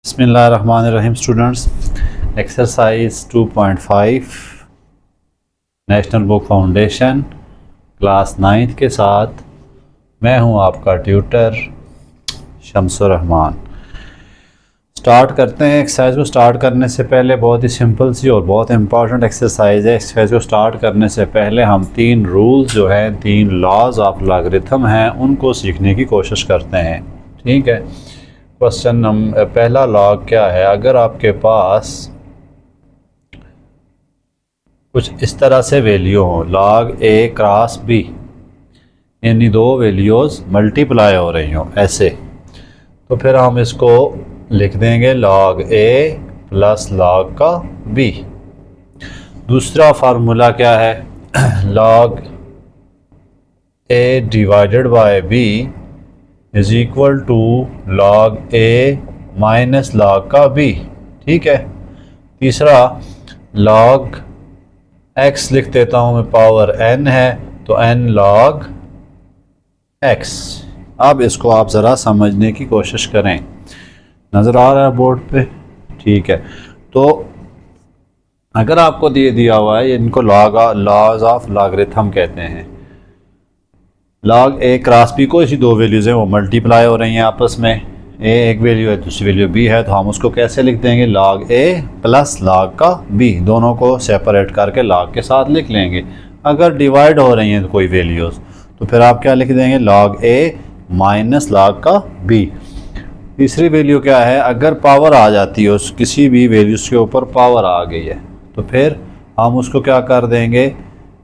बिस्मिल्लाहिर्रहमानिर्रहीम students, exercise 2.5 national book foundation class 9th के साथ मैं हूं आपका ट्यूटर शम्सुर रहमान। स्टार्ट करते हैं। एक्सरसाइज को स्टार्ट करने से पहले बहुत ही सिंपल सी और बहुत इंपॉर्टेंट एक्सरसाइज है। एक्सरसाइज को स्टार्ट करने से पहले हम 3 रूल्स जो हैं, 3 लॉज ऑफ लॉगरिथम हैं, उनको सीखने की कोशिश करते हैं। ठीक है। क्वेश्चन नंबर पहला लॉग क्या है? अगर आपके पास कुछ इस तरह से वैल्यू हो, लॉग ए क्रॉस बी, यानी 2 वैल्यूज़ मल्टीप्लाई हो रही हो ऐसे, तो फिर हम इसको लिख देंगे लॉग ए प्लस लॉग का बी। दूसरा फार्मूला क्या है? Log A divided by B is equal to log A minus log का बी। ठीक है। तीसरा लॉग एक्स लिख देता हूँ मैं, पावर एन है तो एन लॉग एक्स। अब इसको आप ज़रा समझने की कोशिश करें। नज़र आ रहा है बोर्ड पे? ठीक है। तो अगर आपको दिया हुआ है, इनको लॉज ऑफ लॉगरिथम कहते हैं। लॉग ए क्रॉस बी को इसी 2 वैल्यूज़ हैं, वो मल्टीप्लाई हो रही हैं आपस में। ए एक वैल्यू है, दूसरी वैल्यू बी है, तो हम उसको कैसे लिख देंगे? लॉग ए प्लस लॉग का बी, दोनों को सेपरेट करके लॉग के साथ लिख लेंगे। अगर डिवाइड हो रही हैं कोई वैल्यूज़ तो फिर आप क्या लिख देंगे? लॉग ए माइनस लॉग का बी। तीसरी वैल्यू क्या है? अगर पावर आ जाती है, उस किसी भी वैल्यूज़ के ऊपर पावर आ गई है, तो फिर हम उसको क्या कर देंगे?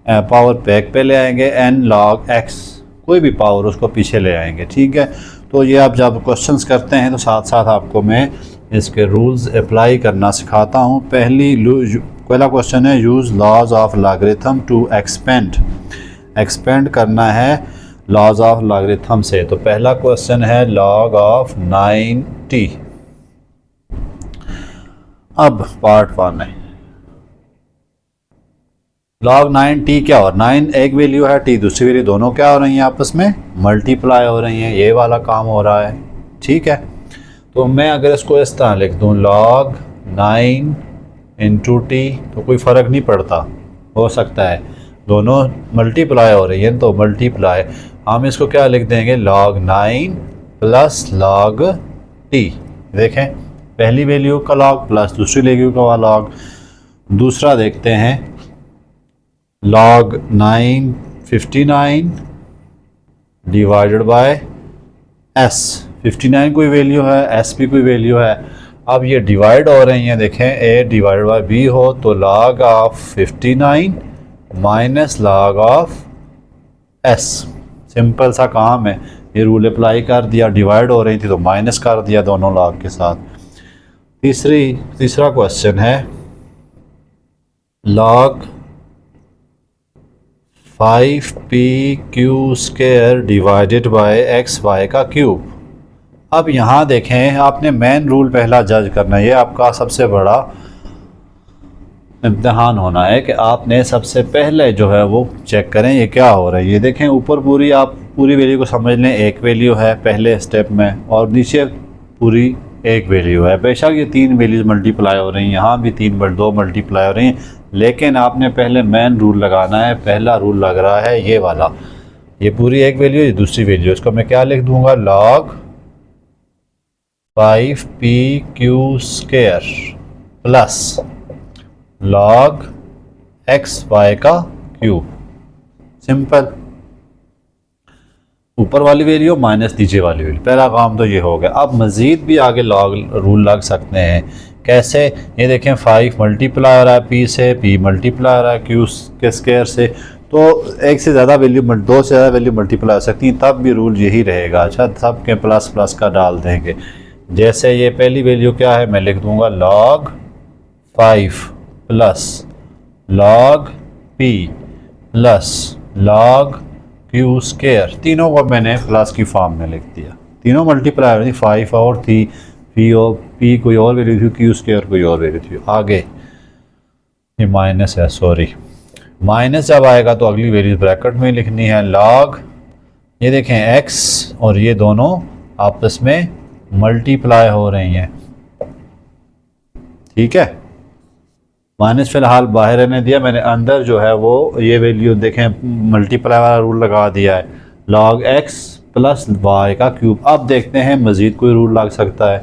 पावर बैक पे ले आएंगे, एन लॉग एक्स, कोई भी पावर उसको पीछे ले आएंगे। ठीक है। तो ये आप जब क्वेश्चंस करते हैं तो साथ साथ आपको मैं इसके रूल्स अप्लाई करना सिखाता हूँ। पहला क्वेश्चन है, use laws of logarithm to expand करना है लॉज ऑफ लॉगरिथम से। तो पहला क्वेश्चन है लॉग ऑफ 9t। अब पार्ट 1 है, लॉग 9t क्या हो? 9 एक वैल्यू है, t दूसरी वैल्यू, दोनों क्या हो रही हैं? आपस में मल्टीप्लाई हो रही हैं। ये वाला काम हो रहा है। ठीक है। तो मैं अगर इसको इस तरह लिख दूँ, लॉग 9 इंटू टी, तो कोई फ़र्क नहीं पड़ता, हो सकता है दोनों मल्टीप्लाई हो रही हैं तो मल्टीप्लाई। हम इसको क्या लिख देंगे? Log 9 plus log T. देखें, पहली वैल्यू का लॉग प्लस दूसरी वैल्यू का लॉग। दूसरा देखते हैं, लॉग 9 59 डिवाइडेड बाय एस। 59 कोई वैल्यू है, एस भी कोई वैल्यू है। अब ये डिवाइड हो रही हैं। देखें, ए डिवाइडेड बाय बी हो तो log of 59 minus log of S. Simple सा काम है। ये रूल अप्लाई कर दिया, डिवाइड हो रही थी तो माइनस कर दिया दोनों लॉग के साथ। तीसरा क्वेश्चन है, log 5p square divided by X Y का क्यूब। अब यहाँ देखें, आपने मेन रूल पहला जज करना है। ये आपका सबसे बड़ा इम्तहान होना है कि आपने सबसे पहले जो है वो चेक करें ये क्या हो रहा है। ये देखें, ऊपर आप पूरी वैल्यू को समझ लें, एक वैल्यू है पहले स्टेप में, और नीचे पूरी एक वैल्यू है। बेशक ये 3 वैल्यूज़ मल्टीप्लाई हो रही हैं, यहाँ भी 2 मल्टीप्लाई हो रही हैं, लेकिन आपने पहले मेन रूल लगाना है। पहला रूल लग रहा है ये वाला, ये पूरी एक वैल्यू, ये दूसरी वैल्यू। इसको मैं क्या लिख दूंगा? Log 5p square plus log X Y का क्यूब। सिंपल, ऊपर वाली वैल्यू माइनस नीचे वाली वैल्यू। पहला काम तो ये हो गया। अब मज़ीद भी आगे लॉग रूल लग सकते हैं। कैसे? ये देखें, 5 मल्टीप्लाई हो रहा है p से, p मल्टीप्लाई हो रहा है q के स्क्वायर से, तो एक से ज़्यादा वैल्यू, 2 से ज़्यादा वैल्यू मल्टीप्लाई हो सकती हैं, तब भी रूल यही रहेगा। अच्छा, सब के प्लस प्लस का डाल देंगे। जैसे ये पहली वैल्यू क्या है, मैं लिख दूंगा log 5 plus log p plus log Q square. तीनों को मैंने प्लस की फॉर्म में लिख दिया। तीनों मल्टीप्लाई हो रही, 5 और थी, पी कोई और वैल्यू थी, क्यू स्क्वायर कोई और वैल्यू थी। आगे ये माइनस है, सॉरी, माइनस जब आएगा तो अगली वैल्यू ब्रैकेट में लिखनी है। लॉग, ये देखें, एक्स और ये दोनों आपस में मल्टीप्लाई हो रही हैं। ठीक है, माइनस फ़िलहाल बाहर रहने दिया मैंने, अंदर जो है वो ये वैल्यू देखें मल्टीप्लाई वाला रूल लगा दिया है, log x प्लस वाई का क्यूब। अब देखते हैं मज़ीद कोई रूल लग सकता है,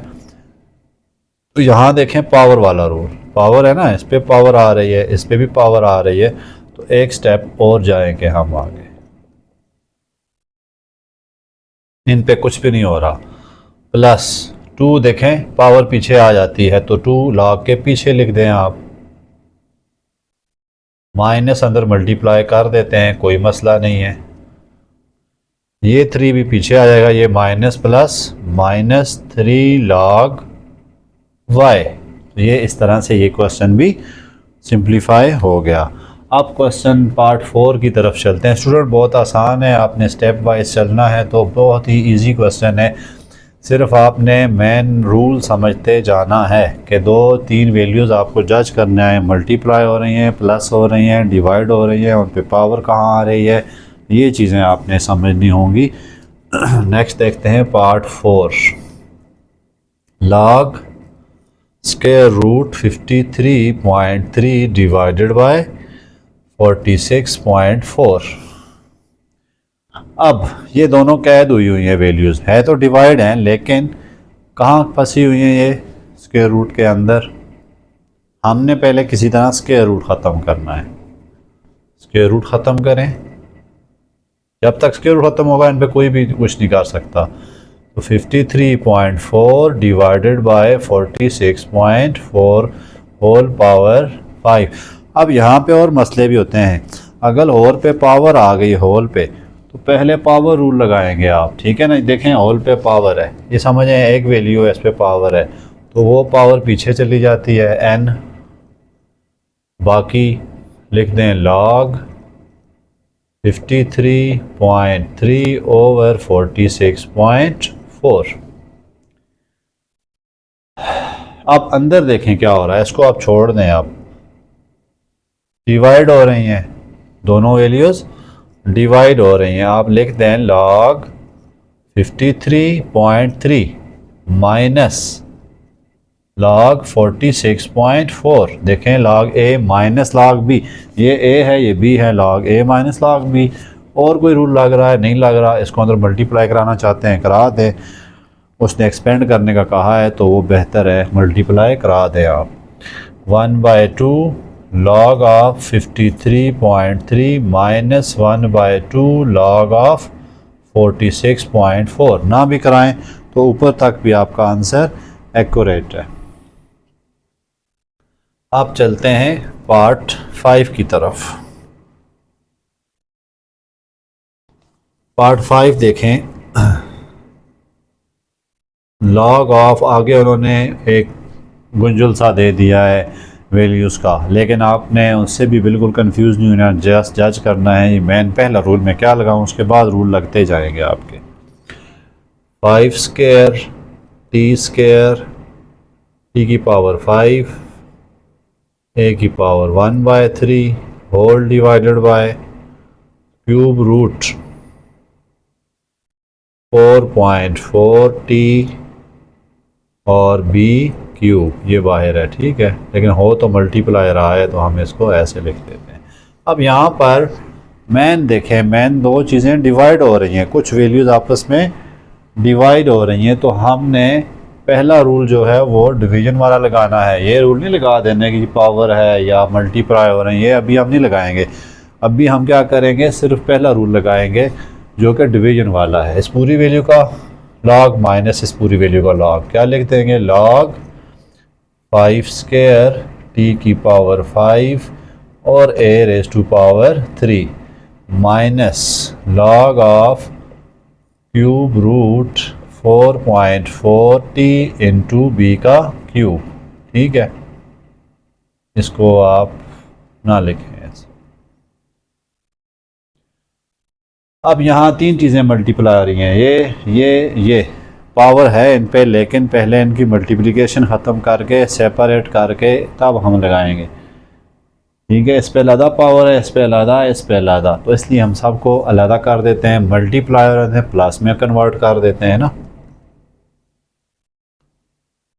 तो यहाँ देखें पावर वाला रूल, पावर है ना, इस पर पावर आ रही है, इस पर भी पावर आ रही है, तो एक स्टेप और जाएंगे हम आगे, इन पे कुछ भी नहीं हो रहा। प्लस 2 देखें पावर पीछे आ जाती है, तो 2 log के पीछे लिख दें आप, माइनस अंदर मल्टीप्लाई कर देते हैं, कोई मसला नहीं है। ये 3 भी पीछे आ जाएगा, ये माइनस प्लस -3 log y। तो ये इस तरह से ये क्वेश्चन भी सिंप्लीफाई हो गया। अब क्वेश्चन पार्ट 4 की तरफ चलते हैं। स्टूडेंट बहुत आसान है, आपने स्टेप वाइज चलना है, तो बहुत ही इजी क्वेश्चन है। सिर्फ आपने मेन रूल समझते जाना है कि 2-3 वैल्यूज़ आपको जज करना है, मल्टीप्लाई हो रही हैं, प्लस हो रही हैं, डिवाइड हो रही हैं, उन पे पावर कहाँ आ रही है, ये चीज़ें आपने समझनी होंगी। नेक्स्ट देखते हैं part 4, log square root 53.3 divided by 46.4। अब ये दोनों कैद हुई हुई हैं वैल्यूज़, है तो डिवाइड हैं, लेकिन कहाँ फंसी हुई हैं ये स्क्वायर रूट के अंदर। हमने पहले किसी तरह स्क्वायर रूट ख़त्म करना है, स्क्वायर रूट ख़त्म करें, जब तक स्क्वायर रूट ख़त्म होगा इन पे कोई भी कुछ नहीं कर सकता। तो 53.4 डिवाइडेड बाय 46.4 होल पावर 5। अब यहाँ पे और मसले भी होते हैं, अगर होल पे पावर आ गई होल पे, तो पहले पावर रूल लगाएंगे आप, ठीक है ना। देखें होल पे पावर है, ये समझें एक वैल्यू है, इस पे पावर है, तो वो पावर पीछे चली जाती है n, बाकी लिख दें log 53.3 ओवर 46.4। अब अंदर देखें क्या हो रहा है, इसको आप छोड़ दें, आप डिवाइड हो रही हैं, दोनों वैल्यूज़ डिवाइड हो रही हैं, आप लिख दें log 53.3 माइनस log 46.4। देखें log a minus log b, ये a है ये b है, log a minus log b। और कोई रूल लग रहा है, नहीं लग रहा, इसको अंदर मल्टीप्लाई कराना चाहते हैं करा दें, उसने एक्सपेंड करने का कहा है तो वो बेहतर है, मल्टीप्लाई करा दें आप। 1/2 log of 53.3 minus 1/2 log of 46.4। ना भी कराएं तो ऊपर तक भी आपका आंसर एक्यूरेट है। अब चलते हैं पार्ट 5 की तरफ। पार्ट 5 देखें, लॉग ऑफ, आगे उन्होंने एक गुंजल सा दे दिया है वैल्यूज़ का, लेकिन आपने उससे भी बिल्कुल कंफ्यूज नहीं होना, जस्ट जज करना है ये मैन पहला रूल में क्या लगाऊं, उसके बाद रूल लगते जाएंगे आपके। 5 स्क्वायर टी स्क्वायर टी की पावर 5 ए की power 1/3 whole divided by cube root 4.4 T और b क्यूब, ये बाहर है, ठीक है, लेकिन हो तो मल्टीप्लाई रहा है तो हम इसको ऐसे लिख देते हैं। अब यहाँ पर मैन देखें, मैन दो चीज़ें डिवाइड हो रही हैं, कुछ वैल्यूज़ आपस में डिवाइड हो रही हैं, तो हमने पहला रूल जो है वो डिवीजन वाला लगाना है। ये रूल नहीं लगा देने की पावर है या मल्टीप्लाई हो रही है, ये अभी हम नहीं लगाएंगे। अभी हम क्या करेंगे, सिर्फ पहला रूल लगाएंगे जो कि डिवीजन वाला है। इस पूरी वैल्यू का लॉग माइनस इस पूरी वैल्यू का लॉग, क्या लिख देंगे, लॉग 5 स्क्वायर टी की पावर 5 और a raise to power 3 minus log of cube root 4.4 T into B का क्यूब, ठीक है। इसको आप ना लिखें। अब यहाँ तीन चीज़ें मल्टीप्लाई आ रही हैं, ये पावर है इन पे, लेकिन पहले इनकी मल्टीप्लिकेशन ख़त्म करके सेपरेट करके तब हम लगाएंगे, ठीक है। इस पे अलग पावर है, इस पे अलग, इस पे अलग, तो इसलिए हम सबको अलग कर देते हैं, मल्टीप्लाई रहते हैं प्लस में कन्वर्ट कर देते हैं ना।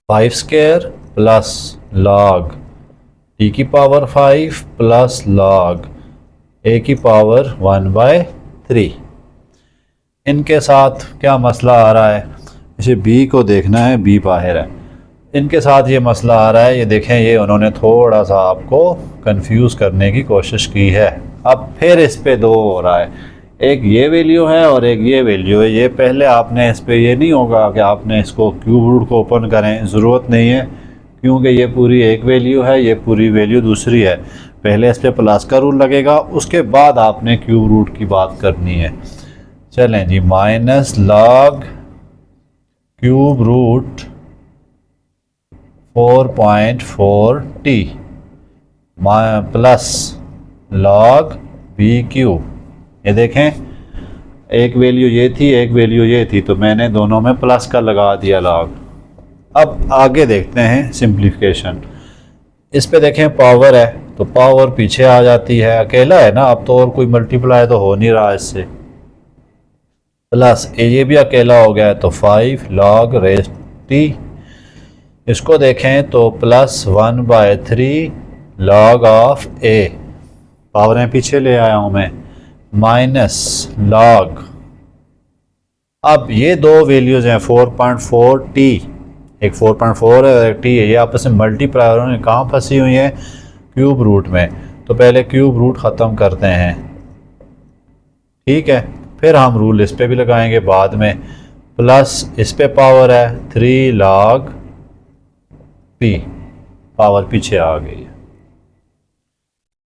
5 स्क्वायर प्लस log t की पावर 5 प्लस log a की पावर 1/3। इनके साथ क्या मसला आ रहा है, इसे b को देखना है, b बाहर है। इनके साथ ये मसला आ रहा है, ये देखें, ये उन्होंने थोड़ा सा आपको कंफ्यूज करने की कोशिश की है। अब फिर इस पे दो हो रहा है, एक ये वैल्यू है और एक ये वैल्यू है। ये पहले आपने इस पे ये नहीं होगा कि आपने इसको क्यूब रूट को ओपन करें, ज़रूरत नहीं है, क्योंकि ये पूरी एक वैल्यू है, ये पूरी वैल्यू दूसरी है। पहले इस पे प्लस का रूल लगेगा, उसके बाद आपने क्यूब रूट की बात करनी है। चलें जी, minus log cube root 4.4t plus log B cube. ये देखें, एक वैल्यू ये थी, एक वैल्यू ये थी, तो मैंने दोनों में प्लस का लगा दिया लॉग। अब आगे देखते हैं सिंप्लीफिकेशन। इस पे देखें पावर है तो पावर पीछे आ जाती है, अकेला है ना, अब तो और कोई मल्टीप्लाई तो हो नहीं रहा इससे। प्लस ये भी अकेला हो गया है तो 5 log रेज़ t। इसको देखें तो प्लस 1/3 log ऑफ a, पावरें पीछे ले आया हूँ मैं, माइनस log। अब ये दो वैल्यूज़ हैं 4.4t, एक 4.4 है और एक t है, ये आपस में मल्टीप्लाई हो रहे हैं। कहाँ फंसी हुई है, क्यूब रूट में। तो पहले क्यूब रूट ख़त्म करते हैं, ठीक है, फिर हम रूल इस पे भी लगाएंगे बाद में। प्लस इस पे पावर है 3 log p, पावर पीछे आ गई है।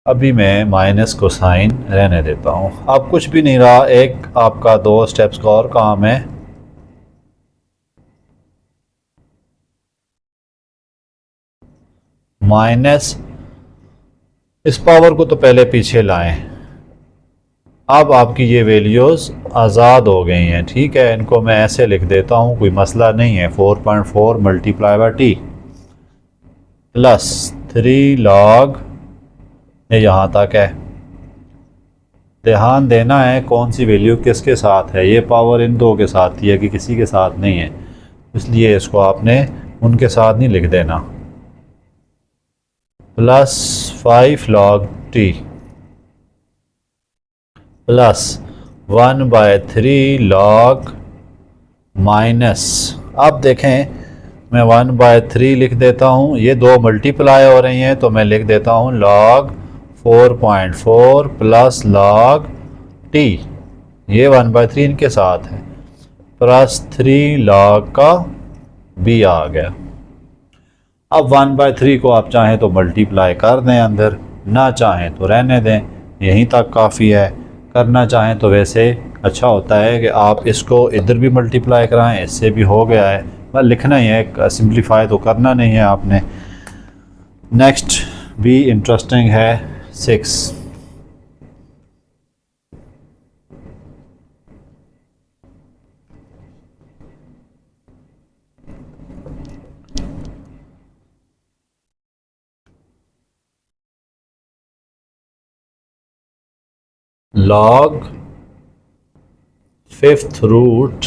अभी मैं माइनस को साइन रहने देता हूँ, अब कुछ भी नहीं रहा। एक आपका 2 स्टेप्स का और काम है, माइनस इस पावर को तो पहले पीछे लाएं। अब आपकी ये वैल्यूज़ आज़ाद हो गई हैं, ठीक है। इनको मैं ऐसे लिख देता हूँ, कोई मसला नहीं है। 4.4 multiply by T plus 3 log, ये यहाँ तक है। ध्यान देना है कौन सी वैल्यू किसके साथ है, ये पावर इन दो के साथ ही है कि किसी के साथ नहीं है, इसलिए इसको आपने उनके साथ नहीं लिख देना। Plus 5 log t plus 1/3 log minus, अब देखें मैं 1/3 लिख देता हूँ, ये दो मल्टीप्लाई हो रही हैं तो मैं लिख देता हूँ log 4.4 प्लस log t, ये 1/3 इनके साथ है, प्लस 3 log का b आ गया। अब 1/3 को आप चाहें तो मल्टीप्लाई कर दें अंदर, ना चाहें तो रहने दें, यहीं तक काफ़ी है। करना चाहें तो वैसे अच्छा होता है कि आप इसको इधर भी मल्टीप्लाई कराएं, इससे भी हो गया है, बस लिखना ही है, सिंप्लीफाई तो करना नहीं है आपने। नेक्स्ट भी इंटरेस्टिंग है 6। log 5th root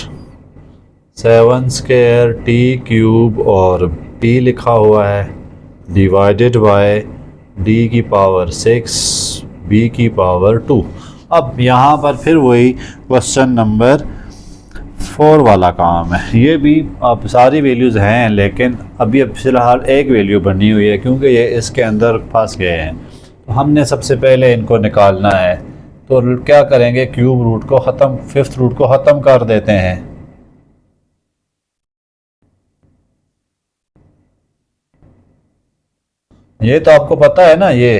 7 square t cube और p लिखा हुआ है डिवाइडेड बाय d की पावर 6 b की पावर 2। अब यहाँ पर फिर वही क्वेश्चन नंबर 4 वाला काम है। ये भी अब सारी वैल्यूज़ हैं, लेकिन अभी अब फ़िलहाल एक वैल्यू बनी हुई है क्योंकि ये इसके अंदर फंस गए हैं, तो हमने सबसे पहले इनको निकालना है। तो क्या करेंगे, क्यूब रूट को ख़त्म, 5th रूट को ख़त्म कर देते हैं। ये तो आपको पता है ना, ये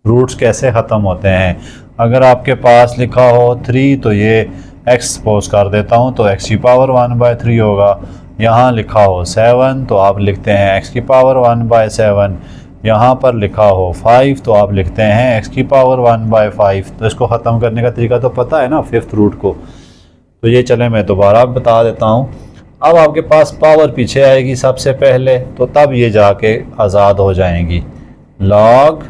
रूट्स कैसे ख़त्म होते हैं। अगर आपके पास लिखा हो 3 तो ये x सपोज कर देता हूँ तो x की पावर 1/3 होगा। यहाँ लिखा हो 7 तो आप लिखते हैं x की पावर 1/7। यहाँ पर लिखा हो 5 तो आप लिखते हैं x की पावर 1/5। तो इसको ख़त्म करने का तरीका तो पता है ना 5th रूट को। तो ये चले मैं दोबारा बता देता हूँ। अब आपके पास पावर पीछे आएगी सबसे पहले, तो तब ये जाके आज़ाद हो जाएंगी। log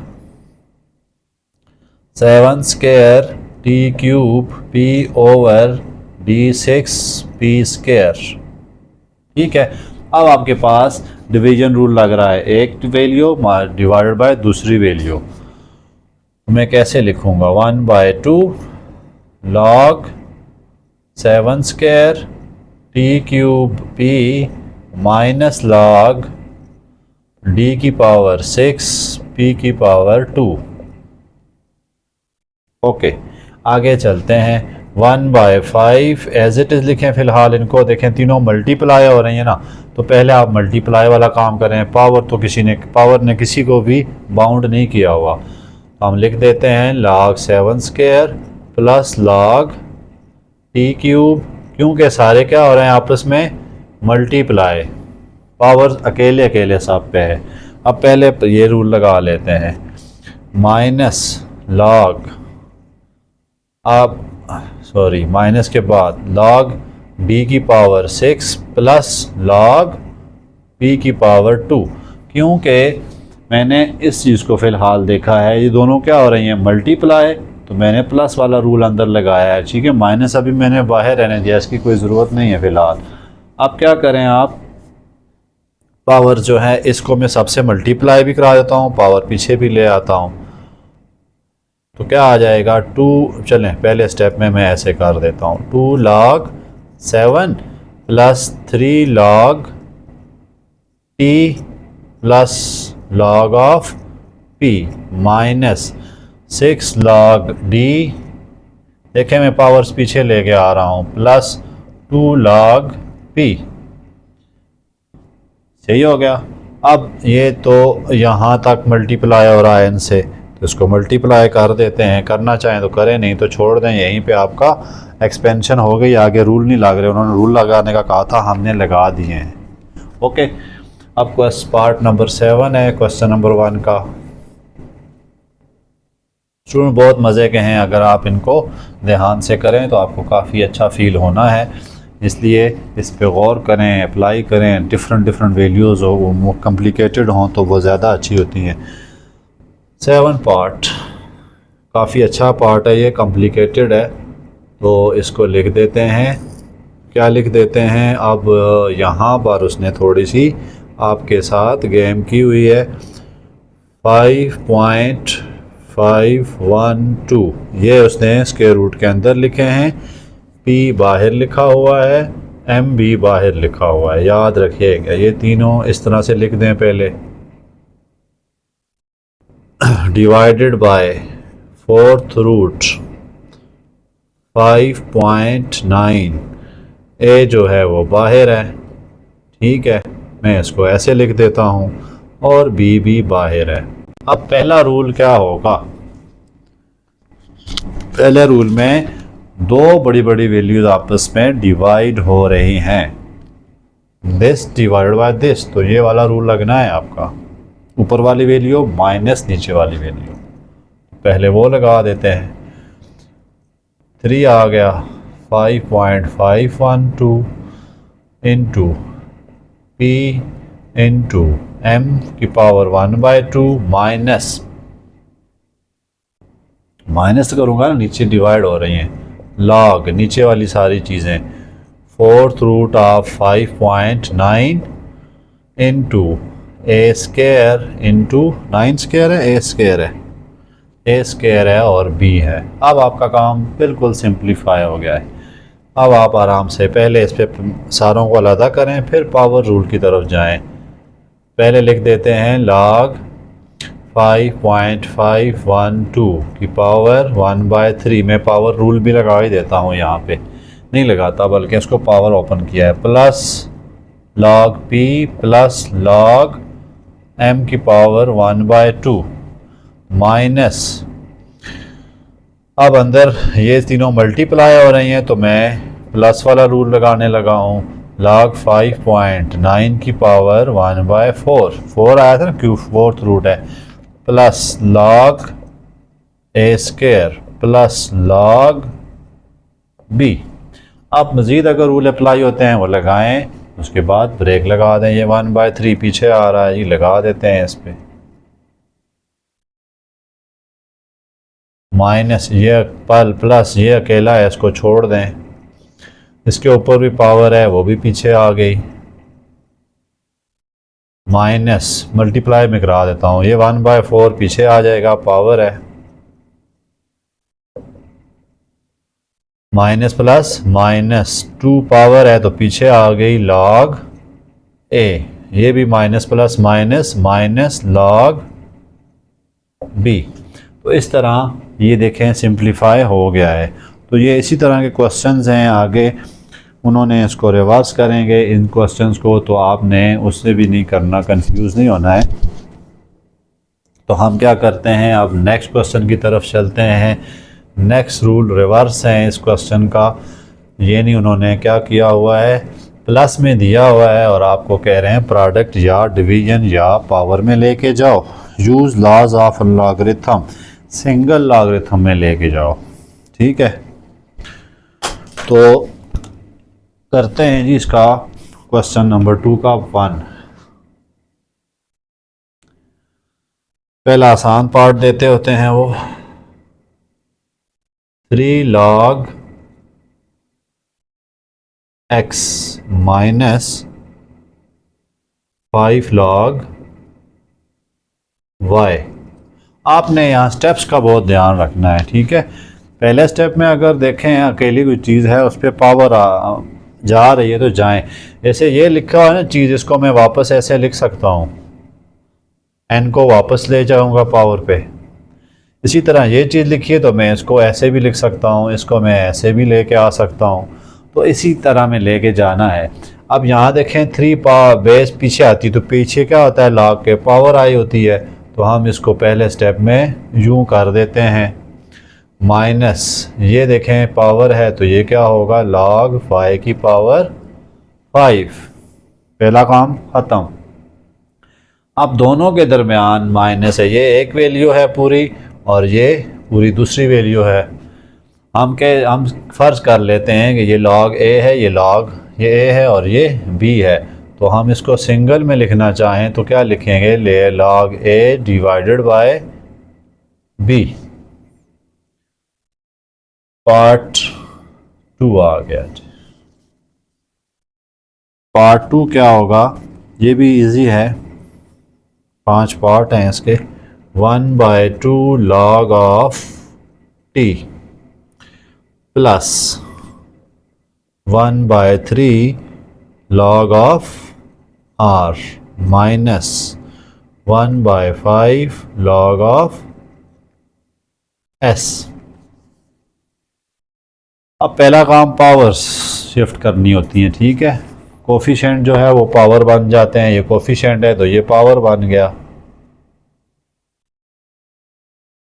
7 square t cube p over d6 p square, ठीक है। अब आपके पास डिवीजन रूल लग रहा है, एक वैल्यू डिवाइडेड बाय दूसरी वैल्यू। मैं कैसे लिखूंगा, 1/2 log 7 square T cube P minus log D की पावर 6 पी की पावर 2। ओके, आगे चलते हैं। 1/5 एज इट इज़ लिखें फ़िलहाल इनको। देखें तीनों मल्टीप्लाई हो रही हैं ना, तो पहले आप मल्टीप्लाई वाला काम करें। पावर ने किसी को भी बाउंड नहीं किया हुआ, तो हम लिख देते हैं log 7 square plus log T cube, क्योंकि सारे क्या हो रहे हैं आपस में मल्टीप्लाई, पावर अकेले अकेले सब पे है। अब पहले ये रूल लगा लेते हैं, माइनस log, आप माइनस के बाद log b की पावर 6 प्लस log p की पावर 2। क्योंकि मैंने इस चीज़ को फ़िलहाल देखा है, ये दोनों क्या हो रही हैं मल्टीप्लाई, तो मैंने प्लस वाला रूल अंदर लगाया है। ठीक है, माइनस अभी मैंने बाहर रहने दिया, इसकी कोई ज़रूरत नहीं है फ़िलहाल। अब क्या करें, आप पावर जो है इसको मैं सबसे मल्टीप्लाई भी करा देता हूँ, पावर पीछे भी ले आता हूँ, तो क्या आ जाएगा 2। चलें पहले स्टेप में मैं ऐसे कर देता हूँ, 2 log 7 plus 3 log t plus log of p minus 6 log d। देखें मैं पावर्स पीछे लेके आ रहा हूँ, प्लस 2 log p। सही हो गया। अब ये तो यहाँ तक मल्टीप्लाई हो रहा है इनसे, तो इसको मल्टीप्लाई कर देते हैं। करना चाहें तो करें, नहीं तो छोड़ दें। यहीं पे आपका एक्सपेंशन हो गई, आगे रूल नहीं लग रहे। उन्होंने रूल लगाने का कहा था, हमने लगा दिए हैं। ओके, अब पार्ट नंबर 7 है क्वेश्चन नंबर 1 का। स्टूडेंट बहुत मज़े के हैं, अगर आप इनको ध्यान से करें तो आपको काफ़ी अच्छा फील होना है, इसलिए इस पे गौर करें, अप्लाई करें। डिफरेंट वैल्यूज़ हो, वो कॉम्प्लिकेटेड हों तो वो ज़्यादा अच्छी होती हैं। 7 पार्ट काफ़ी अच्छा पार्ट है, ये कॉम्प्लिकेटेड है, तो इसको लिख देते हैं। क्या लिख देते हैं, अब यहाँ पर उसने थोड़ी सी आपके साथ गेम की हुई है। 5.512 ये उसने स्क्वायर रूट के अंदर लिखे हैं, p बाहर लिखा हुआ है, m भी बाहर लिखा हुआ है। याद रखिएगा, ये तीनों इस तरह से लिख दें पहले। Divided by 4th root 5.9, a जो है वो बाहर है। ठीक है, मैं इसको ऐसे लिख देता हूँ, और b भी बाहर है। अब पहला रूल क्या होगा, पहले रूल में दो बड़ी बड़ी वैल्यूज आपस में डिवाइड हो रही हैं, दिस डिवाइडेड बाय दिस, तो ये वाला रूल लगना है आपका। ऊपर वाली वैल्यू माइनस नीचे वाली वैल्यू, पहले वो लगा देते हैं। 3 आ गया 5.512 इंटू p इंटू m की पावर 1/2 माइनस करूँगा ना, नीचे डिवाइड हो रही हैं, log नीचे वाली सारी चीज़ें 4th root of 5.9 into a square into 9 square है, a स्क्वायर है और b है। अब आपका काम बिल्कुल सिंप्लीफाई हो गया है। अब आप आराम से पहले इस पे सारों को अलग करें, फिर पावर रूल की तरफ जाएं। पहले लिख देते हैं log 5.512 की पावर 1/3। मैं पावर रूल भी लगा ही देता हूँ, यहाँ पे नहीं लगाता बल्कि इसको पावर ओपन किया है, plus log p plus log m की पावर 1/2 माइनस, अब अंदर ये तीनों मल्टीप्लाई हो रही हैं तो मैं प्लस वाला रूल लगाने लगा हूँ, log 5.9 की पावर 1/4, 4 आया था ना, क्यों 4th रूट है, plus log a square plus log b। आप मज़ीद अगर रूल अप्लाई होते हैं वो लगाएं, उसके बाद ब्रेक लगा दें। ये 1/3 पीछे आ रहा है, ये लगा देते हैं इस पे, माइनस ये प्लस ये अकेला है, इसको छोड़ दें। इसके ऊपर भी पावर है, वो भी पीछे आ गई। माइनस मल्टीप्लाई में करा देता हूँ, ये 1/4 पीछे आ जाएगा, पावर है माइनस प्लस माइनस 2 पावर है तो पीछे आ गई लॉग ए, ये भी minus plus minus minus log B. तो इस तरह ये देखें सिंप्लीफाई हो गया है। तो ये इसी तरह के क्वेश्चंस हैं, आगे उन्होंने इसको रिवर्स करेंगे इन क्वेश्चंस को, तो आपने उससे भी नहीं करना, कंफ्यूज नहीं होना है। तो हम क्या करते हैं, अब नेक्स्ट क्वेश्चन की तरफ चलते हैं। नेक्स्ट रूल रिवर्स है इस क्वेश्चन का, ये नहीं उन्होंने क्या किया हुआ है, प्लस में दिया हुआ है और आपको कह रहे हैं प्रोडक्ट या डिवीजन या पावर में लेके जाओ। Use laws of logarithm, single logarithm में लेके जाओ। ठीक है, तो करते हैं जी इसका क्वेश्चन नंबर 2 का 1। पहला आसान पार्ट देते होते हैं वो, 3 log x minus 5 log y। आपने यहाँ स्टेप्स का बहुत ध्यान रखना है। ठीक है, पहले स्टेप में अगर देखें अकेली कोई चीज़ है उस पर पावर जा रही है तो जाएं, जैसे ये लिखा हुआ है ना चीज़, इसको मैं वापस ऐसे लिख सकता हूँ, n को वापस ले जाऊँगा पावर पे। इसी तरह ये चीज़ लिखी है तो मैं इसको ऐसे भी लिख सकता हूँ, इसको मैं ऐसे भी लेके आ सकता हूँ। तो इसी तरह में लेके जाना है। अब यहाँ देखें 3 पावर बेस पीछे आती, तो पीछे क्या होता है, लॉग के पावर आई होती है। तो हम इसको पहले स्टेप में यूँ कर देते हैं, माइनस ये देखें पावर है तो ये क्या होगा, log 5 की पावर 5। पहला काम ख़त्म। अब दोनों के दरमियान माइनस है, ये एक वैल्यू है पूरी और ये पूरी दूसरी वैल्यू है। हम फ़र्ज़ कर लेते हैं कि ये log a है, ये a है और ये b है। तो हम इसको सिंगल में लिखना चाहें तो क्या लिखेंगे, log a divided by b। Part 2 आ गया। पार्ट 2 क्या होगा, ये भी इजी है, 5 पार्ट हैं इसके। 1/2 log of t plus 1/3 log of r minus 1/5 log of s। अब पहला काम पावर्स शिफ्ट करनी होती है। ठीक है, कोफिशिएंट जो है वो पावर बन जाते हैं, ये कोफिशिएंट है तो ये पावर बन गया,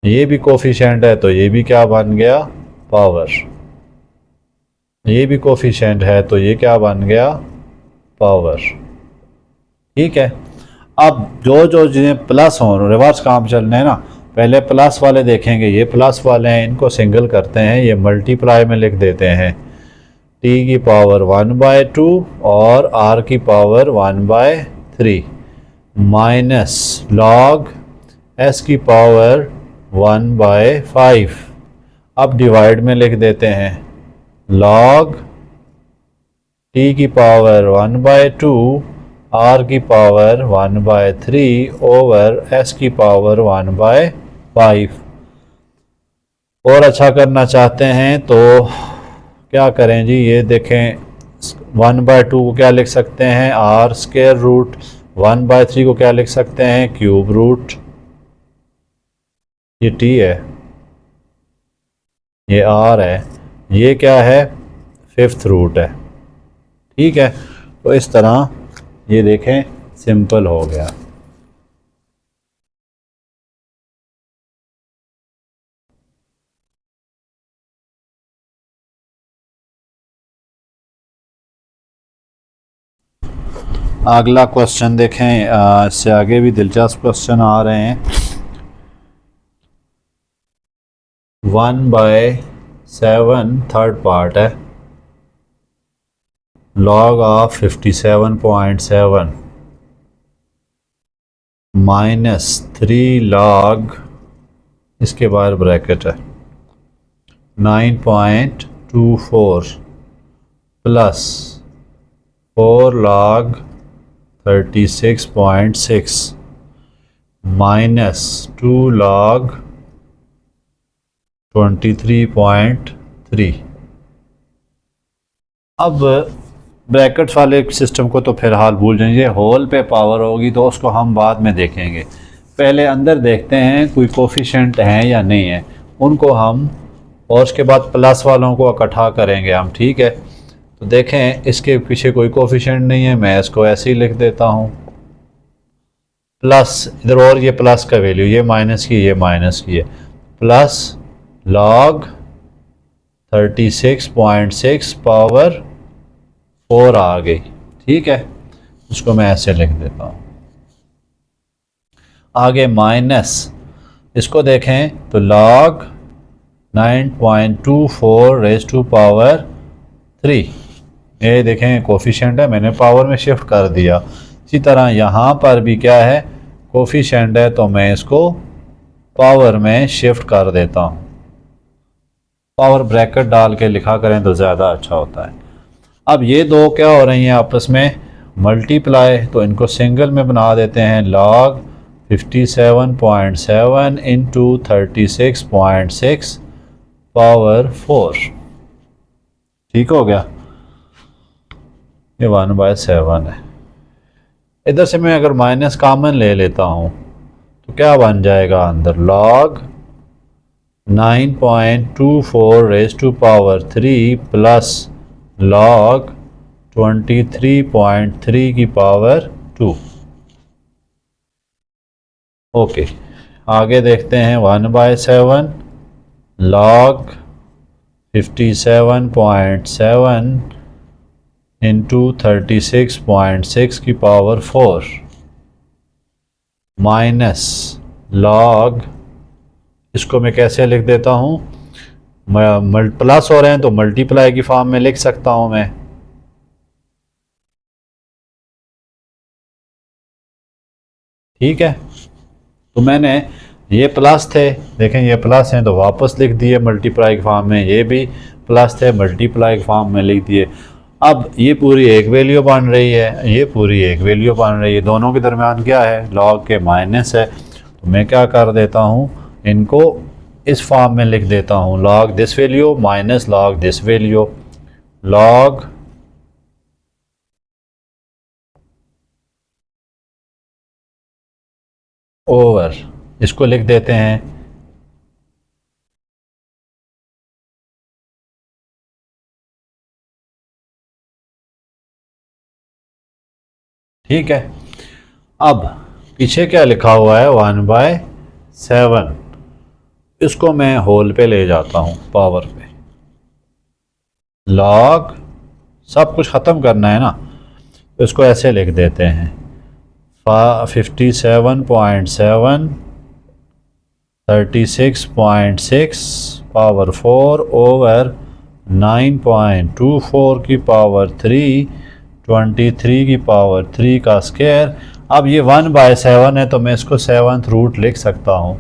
ये भी कोफिशिएंट है तो ये भी क्या बन गया, पावर। ये भी कोफिशिएंट है तो ये क्या बन गया, पावर। ठीक है, अब जो जो जिन्हें प्लस हों, रिवर्स काम चलना है ना, पहले प्लस वाले देखेंगे, ये प्लस वाले हैं, इनको सिंगल करते हैं, ये मल्टीप्लाई में लिख देते हैं, t की पावर 1/2 और r की पावर 1/3 माइनस लॉग s की पावर 1/5। अब डिवाइड में लिख देते हैं, log t की पावर 1/2 r की पावर 1/3 ओवर s की पावर 1/5। और अच्छा करना चाहते हैं तो क्या करें जी, ये देखें 1/2 को क्या लिख सकते हैं, r स्क्वायर रूट, 1/3 को क्या लिख सकते हैं, क्यूब रूट। ये t है, ये r है, ये क्या है, 5th रूट है। ठीक है, तो इस तरह ये देखें सिंपल हो गया। अगला क्वेश्चन देखें, इससे आगे भी दिलचस्प क्वेश्चन आ रहे हैं। 1/7 थर्ड पार्ट है, log ऑफ 57.7 माइनस 3 log, इसके बाद ब्रैकेट है 9.24 प्लस 4 log 36.6 माइनस 2 log 23.3। अब ब्रैकेट्स वाले सिस्टम को तो फिलहाल भूल जाइए, होल पे पावर होगी तो उसको हम बाद में देखेंगे। पहले अंदर देखते हैं कोई कोफिशिएंट हैं या नहीं है, उनको हम, और उसके बाद प्लस वालों को इकट्ठा करेंगे हम। ठीक है, तो देखें इसके पीछे कोई कोफिशिएंट नहीं है, मैं इसको ऐसे ही लिख देता हूँ। प्लस इधर, और ये प्लस का वैल्यू, ये माइनस की, ये माइनस की है, प्लस log 36.6 पावर 4 आ गई। ठीक है, इसको मैं ऐसे लिख देता हूँ। आगे माइनस, इसको देखें तो log 9.24 रेज़ टू पावर 3, ये देखें कोफिशिएंट है, मैंने पावर में शिफ्ट कर दिया। इसी तरह यहाँ पर भी क्या है, कोफिशिएंट है, तो मैं इसको पावर में शिफ्ट कर देता हूँ। पावर ब्रैकेट डाल के लिखा करें तो ज़्यादा अच्छा होता है। अब ये दो क्या हो रही हैं आपस में मल्टीप्लाई, तो इनको सिंगल में बना देते हैं। log 57.7 into 36.6 power 4। ठीक हो गया, ये 1/7 है। इधर से मैं अगर माइनस कॉमन ले लेता हूँ तो क्या बन जाएगा अंदर, log 9.24 raise to power 3 plus log 23.3 की पावर 2। ओके, आगे देखते हैं 1/7 log 57.7 इंटू 36.6 की पावर 4 माइनस log, इसको मैं कैसे लिख देता हूँ, प्लस हो रहे हैं तो मल्टीप्लाई की फॉर्म में लिख सकता हूँ मैं। ठीक है, तो मैंने ये प्लस थे, देखें ये प्लस हैं तो वापस लिख दिए मल्टीप्लाई के फॉर्म में, ये भी प्लस थे मल्टीप्लाई के फॉर्म में लिख दिए। अब ये पूरी एक वैल्यू बन रही है, ये पूरी एक वैल्यू बन रही है, दोनों के दरमियान क्या है, लॉग के माइनस है। तो मैं क्या कर देता हूँ, इनको इस फॉर्म में लिख देता हूँ, log this value minus log this value, log over, इसको लिख देते हैं ठीक है। अब पीछे क्या लिखा हुआ है, 1/7, इसको मैं होल पे ले जाता हूँ, पावर पे। लॉग सब कुछ ख़त्म करना है ना, तो इसको ऐसे लिख देते हैं 57.7 36.6 पावर 4 ओवर 9.24 की पावर 3 23 की पावर 3 का स्क्वायर। अब ये 1/7 है तो मैं इसको 7th रूट लिख सकता हूँ।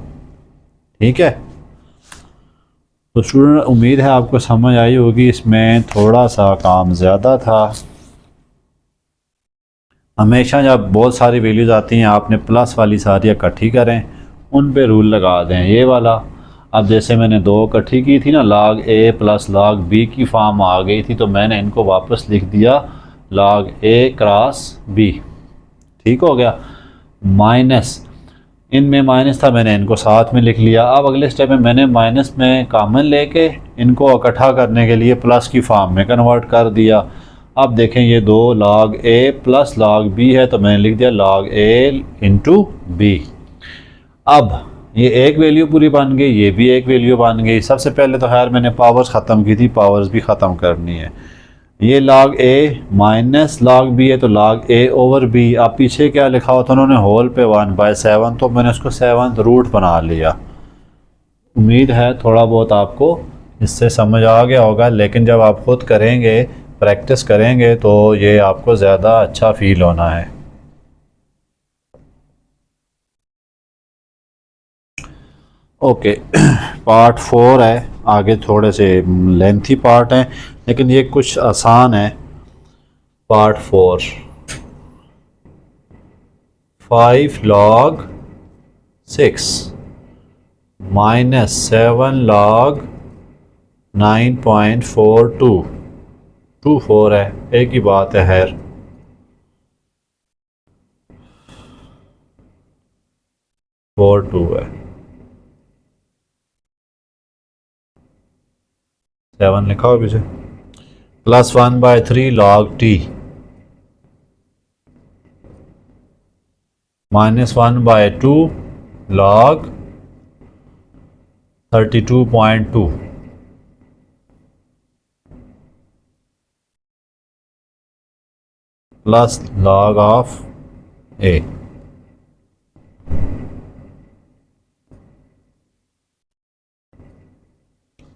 ठीक है, तो स्टूडेंट उम्मीद है आपको समझ आई होगी, इसमें थोड़ा सा काम ज़्यादा था। हमेशा जब बहुत सारी वैल्यूज़ आती हैं आपने प्लस वाली सारी इकट्ठी करें, उन पे रूल लगा दें ये वाला। अब जैसे मैंने दो इकट्ठी की थी ना, log a plus log b की फॉर्म आ गई थी, तो मैंने इनको वापस लिख दिया log a क्रॉस b। ठीक हो गया, माइनस, इनमें माइनस था मैंने इनको साथ में लिख लिया। अब अगले स्टेप में मैंने माइनस में कॉमन लेके इनको इकट्ठा करने के लिए प्लस की फॉर्म में कन्वर्ट कर दिया। अब देखें ये दो log a plus log b है, तो मैंने लिख दिया log a इंटू b। अब ये एक वैल्यू पूरी बन गई, ये भी एक वैल्यू बन गई। सबसे पहले तो खैर मैंने पावर्स ख़त्म की थी, पावर्स भी ख़त्म करनी है। ये log a minus log b है तो log a ओवर b। अब पीछे क्या लिखा हुआ था उन्होंने, होल पे 1/7, तो मैंने उसको 7th रूट बना लिया। उम्मीद है थोड़ा बहुत आपको इससे समझ आ गया होगा, लेकिन जब आप खुद करेंगे, प्रैक्टिस करेंगे, तो ये आपको ज़्यादा अच्छा फील होना है। ओके, पार्ट 4 है, आगे थोड़े से लेंथी पार्ट हैं लेकिन ये कुछ आसान है। पार्ट 4 5 log 6 माइनस 7 log 9.42 24 है, एक ही बात है। खैर 42 है, 7 लिखा हो पीछे। Plus 1/3 log t minus 1/2 log 32.2 plus log of a।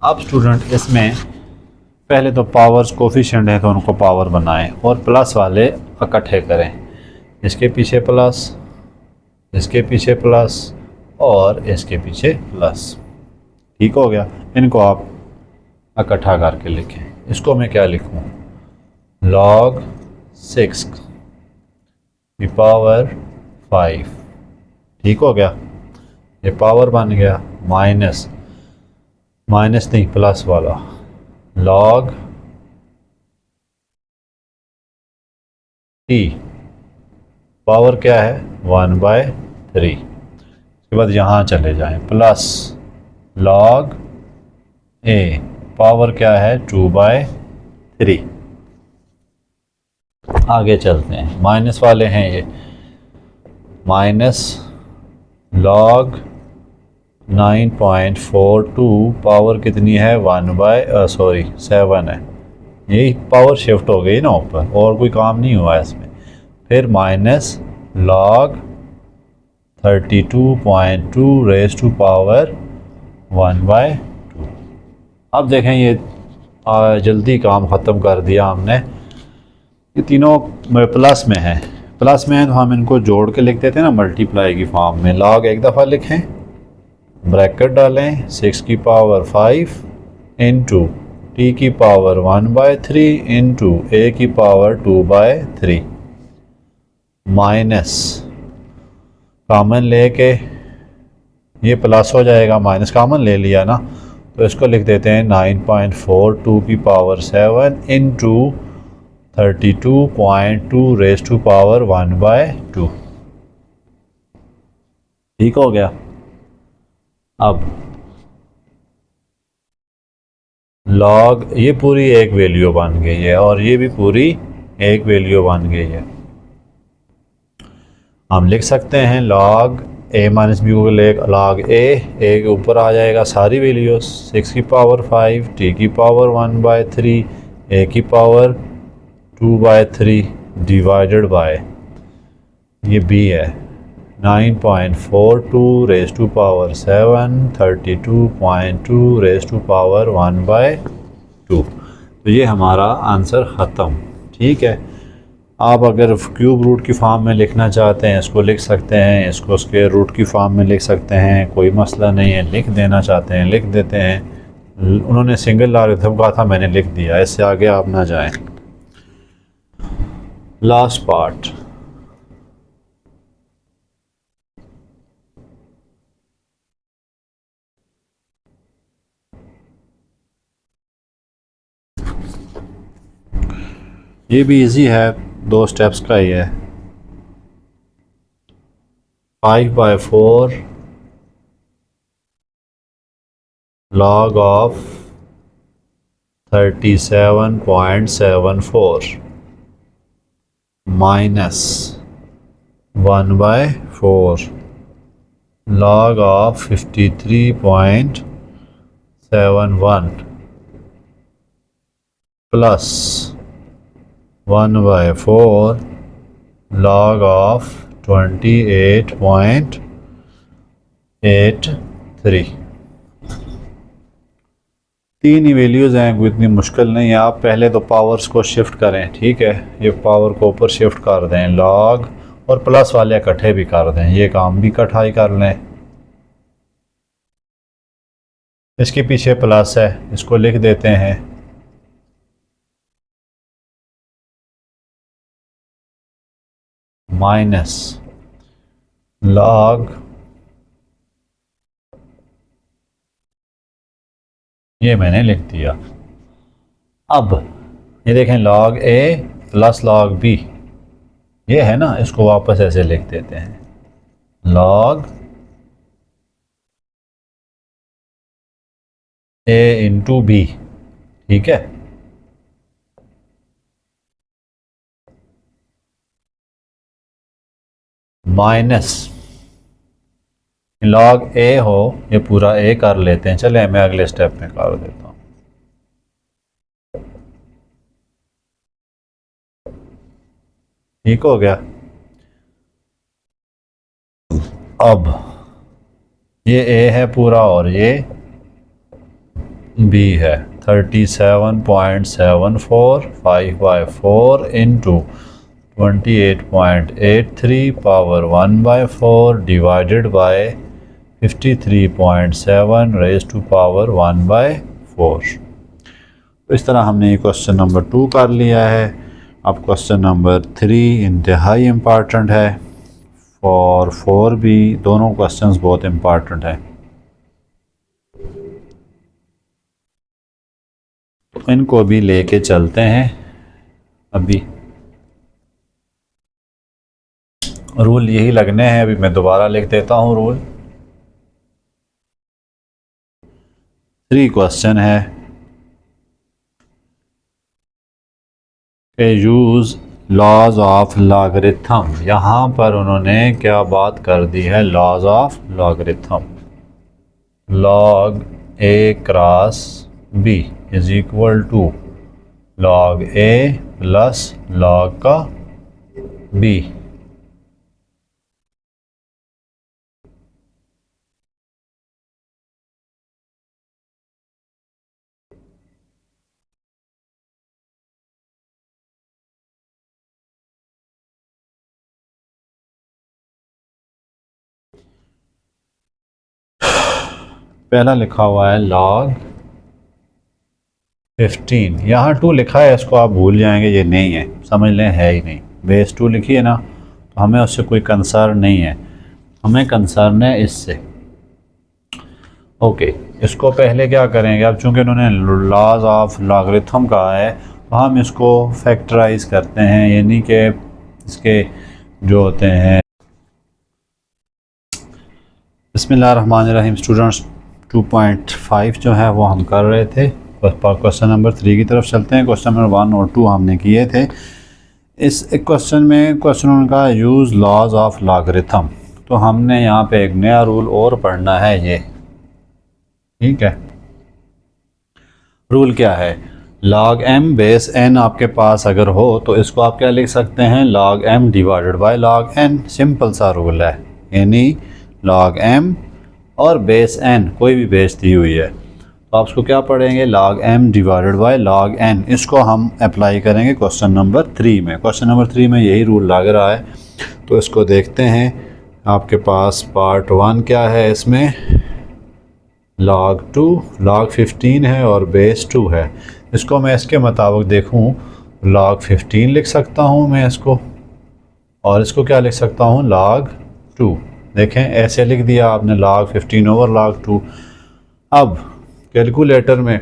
अब स्टूडेंट इसमें पहले तो पावर्स कोफिशिएंट है तो उनको पावर बनाएं और प्लस वाले इकट्ठे करें। इसके पीछे प्लस, इसके पीछे प्लस और इसके पीछे प्लस। ठीक हो गया। इनको आप इकट्ठा करके लिखें। इसको मैं क्या लिखूं? log 6 की पावर 5। ठीक हो गया, ये पावर बन गया। माइनस, माइनस नहीं प्लस वाला, log t पावर क्या है 1/3। इसके बाद यहाँ चले जाएं, प्लस log a पावर क्या है 2/3। आगे चलते हैं, माइनस वाले हैं ये, माइनस log 9.42 पावर कितनी है 7 है। यही पावर शिफ्ट हो गई ना ऊपर, और कोई काम नहीं हुआ इसमें। फिर minus log 32.2 raise to power 1/2। अब देखें ये जल्दी काम ख़त्म कर दिया हमने। ये तीनों प्लस में है, प्लस में है तो हम इनको जोड़ के लिख देते हैं ना मल्टीप्लाई की फॉर्म में। log एक दफ़ा लिखें, ब्रैकेट डालें, 6 की पावर 5 इंटू टी की पावर 1/3 इंटू ए की पावर 2/3 माइनस कॉमन लेके ये प्लस हो जाएगा, माइनस कॉमन ले लिया ना तो इसको लिख देते हैं 9.42 की power 7 into 32.2 raise to power 1/2। ठीक हो गया। अब log ये पूरी एक वैल्यू बन गई है और ये भी पूरी एक वैल्यू बन गई है। हम लिख सकते हैं log a माइनस बी को log a के ऊपर आ जाएगा सारी वैल्यूज, 6 की पावर 5, t की पावर 1/3, a की पावर 2/3 डिवाइडेड बाय ये b है 9.42 raise to power 7, 32.2 raise to power 1/2। तो ये हमारा आंसर ख़त्म। ठीक है। आप अगर क्यूब रूट की फॉर्म में लिखना चाहते हैं इसको लिख सकते हैं, इसको स्क्वायर रूट की फॉर्म में लिख सकते हैं, कोई मसला नहीं है। लिख देना चाहते हैं लिख देते हैं। उन्होंने सिंगल लॉगरिथम कहा था, मैंने लिख दिया, इससे आगे आप ना जाएं। लास्ट पार्ट, ये भी इजी है, 2 स्टेप्स का ही है। 5/4 log of 37.74 minus 1/4 log of 53.71 plus 1/4 log of 28.83। तीन ही वैल्यूज़ हैं, कोई इतनी मुश्किल नहीं है। आप पहले तो पावर्स को शिफ्ट करें। ठीक है, ये पावर को ऊपर शिफ्ट कर दें, log और प्लस वाले इकट्ठे भी कर दें, ये काम भी इकट्ठा ही कर लें। इसके पीछे प्लस है, इसको लिख देते हैं माइनस log, ये मैंने लिख दिया। अब ये देखें log a plus log b, ये है ना, इसको वापस ऐसे लिख देते हैं log a इंटू बी, ठीक है। माइनस log a हो, ये पूरा a कर लेते हैं, चले मैं अगले स्टेप में कर देता हूँ। ठीक हो गया। अब ये a है पूरा और ये b है, 37.745/4 into 28.83 power 1/4 divided by 53.7 raise to power 1/4। तो इस तरह हमने क्वेश्चन नंबर 2 कर लिया है। अब क्वेश्चन नंबर 3 इंतहाई इम्पॉर्टेंट है और 4 भी, दोनों क्वेश्चंस बहुत इम्पॉर्टेंट हैं। तो इनको भी लेके चलते हैं। अभी रूल यही लगने हैं, अभी मैं दोबारा लिख देता हूँ रूल। 3 क्वेश्चन है यूज़ लॉज ऑफ लॉगरिथम। यहाँ पर उन्होंने क्या बात कर दी है, laws of logarithm. Log A cross B is equal to log A plus log का बी। पहला लिखा हुआ है log 15, यहाँ 2 लिखा है, इसको आप भूल जाएंगे, ये नहीं है, समझ लें है ही नहीं। बेस 2 लिखी है ना, तो हमें उससे कोई कंसर्न नहीं है, हमें कंसर्न है इससे। ओके, इसको पहले क्या करेंगे, अब चूंकि उन्होंने लॉज ऑफ लॉगरिथम कहा है तो हम इसको फैक्टराइज करते हैं, यानी कि इसके जो होते हैं, बिस्मिल्लाहिर्रहमानिर्रहीम स्टूडेंट्स, 2.5 जो है वो हम कर रहे थे। क्वेश्चन नंबर 3 की तरफ चलते हैं। क्वेश्चन नंबर 1 और 2 हमने किए थे। इस क्वेश्चन में क्वेश्चन उनका यूज़ लॉज ऑफ लॉगरिथम, तो हमने यहाँ पे एक नया रूल और पढ़ना है, ये ठीक है। रूल क्या है, log m बेस n आपके पास अगर हो तो इसको आप क्या लिख सकते हैं, log m divided by log n। Simple सा रूल है, यानी log m और बेस n, कोई भी बेस दी हुई है तो आप उसको क्या पढ़ेंगे, log m divided by log n। इसको हम अप्लाई करेंगे क्वेश्चन नंबर 3 में। क्वेश्चन नंबर 3 में यही रूल लग रहा है, तो इसको देखते हैं। आपके पास पार्ट 1 क्या है, इसमें log 2 log 15 है और बेस 2 है। इसको मैं इसके मुताबिक देखूं, log 15 लिख सकता हूं मैं इसको, और इसको क्या लिख सकता हूं, log 2। देखें ऐसे लिख दिया आपने, log 15 ओवर log 2। अब कैलकुलेटर में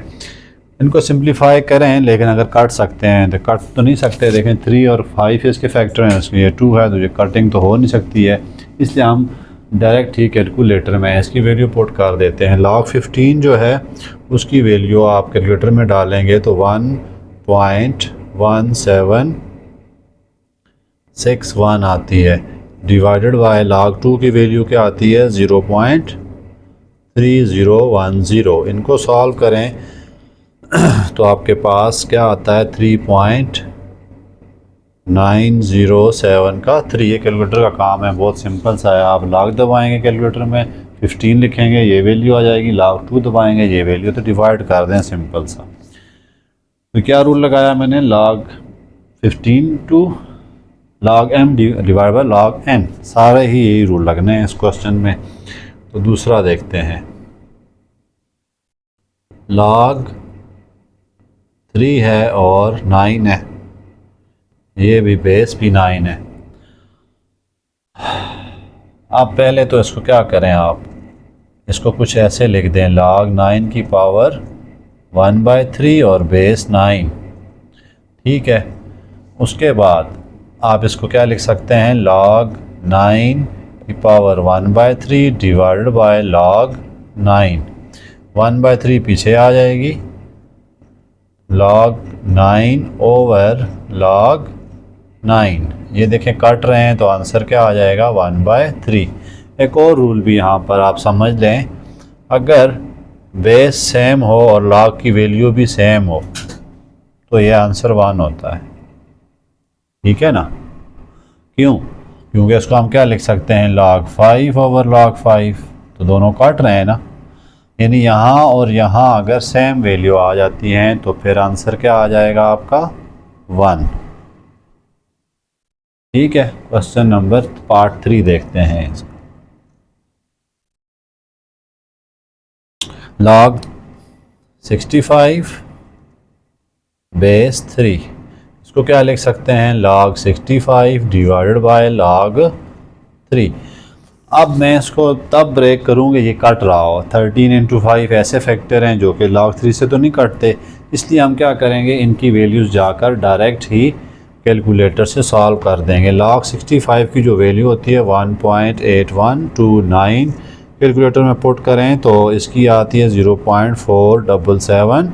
इनको सिंप्लीफाई करें, लेकिन अगर काट सकते हैं तो काट तो नहीं सकते। देखें 3 और 5 इसके फैक्टर हैं, इसमें ये 2 है तो ये कटिंग तो हो नहीं सकती है, इसलिए हम डायरेक्ट ही कैलकुलेटर में इसकी वैल्यू पुट कर देते हैं। log 15 जो है उसकी वैल्यू आप कैलकुलेटर में डालेंगे तो 1.1761 आती है, डिवाइडेड बाय log 2 की वैल्यू क्या आती है, 0.3010। इनको सॉल्व करें तो आपके पास क्या आता है, 3.907 का 3। ये कैलकुलेटर का काम है, बहुत सिंपल सा है। आप log दबाएंगे कैलकुलेटर में, 15 लिखेंगे, ये वैल्यू आ जाएगी, log 2 दबाएंगे, ये वैल्यू, तो डिवाइड कर दें, सिंपल सा। तो क्या रूल लगाया मैंने, log 15 to log m divide by log n, सारे ही यही रूल लगने हैं इस क्वेश्चन में। तो दूसरा देखते हैं, log 3 है और 9 है, ये भी बेस भी 9 है। अब पहले तो इसको क्या करें, आप इसको कुछ ऐसे लिख दें, log 9 की पावर 1/3 और बेस 9। ठीक है, उसके बाद आप इसको क्या लिख सकते हैं, log 9 की पावर 1/3 डिवाइडेड बाय log 9। 1/3 पीछे आ जाएगी, log 9 ओवर log 9। ये देखें कट रहे हैं तो आंसर क्या आ जाएगा, 1/3। एक और रूल भी यहाँ पर आप समझ लें, अगर बेस सेम हो और log की वैल्यू भी सेम हो तो ये आंसर 1 होता है। ठीक है ना, क्यों? क्योंकि इसको हम क्या लिख सकते हैं, log 5 ओवर log 5, तो दोनों काट रहे हैं ना, यानी यहाँ और यहाँ अगर सेम वैल्यू आ जाती हैं तो फिर आंसर क्या आ जाएगा आपका, 1। ठीक है, क्वेश्चन नंबर पार्ट 3 देखते हैं। log 65 बेस 3, इसको क्या लिख सकते हैं, log 65 डिवाइडेड बाय log 3। अब मैं इसको तब ब्रेक करूँगी ये कट रहा हो, 13 इंटू 5 ऐसे फैक्टर हैं जो कि log 3 से तो नहीं कटते, इसलिए हम क्या करेंगे, इनकी वैल्यूज़ जाकर डायरेक्ट ही कैलकुलेटर से सॉल्व कर देंगे। log 65 की जो वैल्यू होती है 1.8129, कैलकुलेटर में पुट करें तो इसकी आती है 0.4771,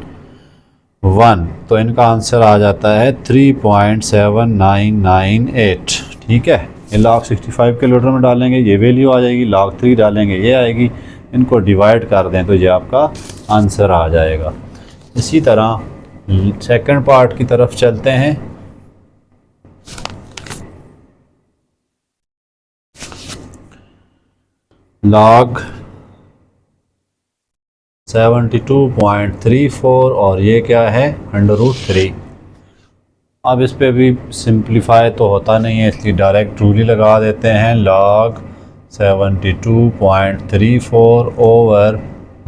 तो इनका आंसर आ जाता है 3.7998। ठीक है, ये log 65 कैलकुलेटर में डालेंगे ये वैल्यू आ जाएगी, log 3 डालेंगे ये आएगी, इनको डिवाइड कर दें तो ये आपका आंसर आ जाएगा। इसी तरह सेकंड पार्ट की तरफ चलते हैं। log 72.34 और ये क्या है, √3। अब इस पे भी सिंप्लीफाई तो होता नहीं है, इसलिए डायरेक्ट रूल ही लगा देते हैं, log 72.34 ओवर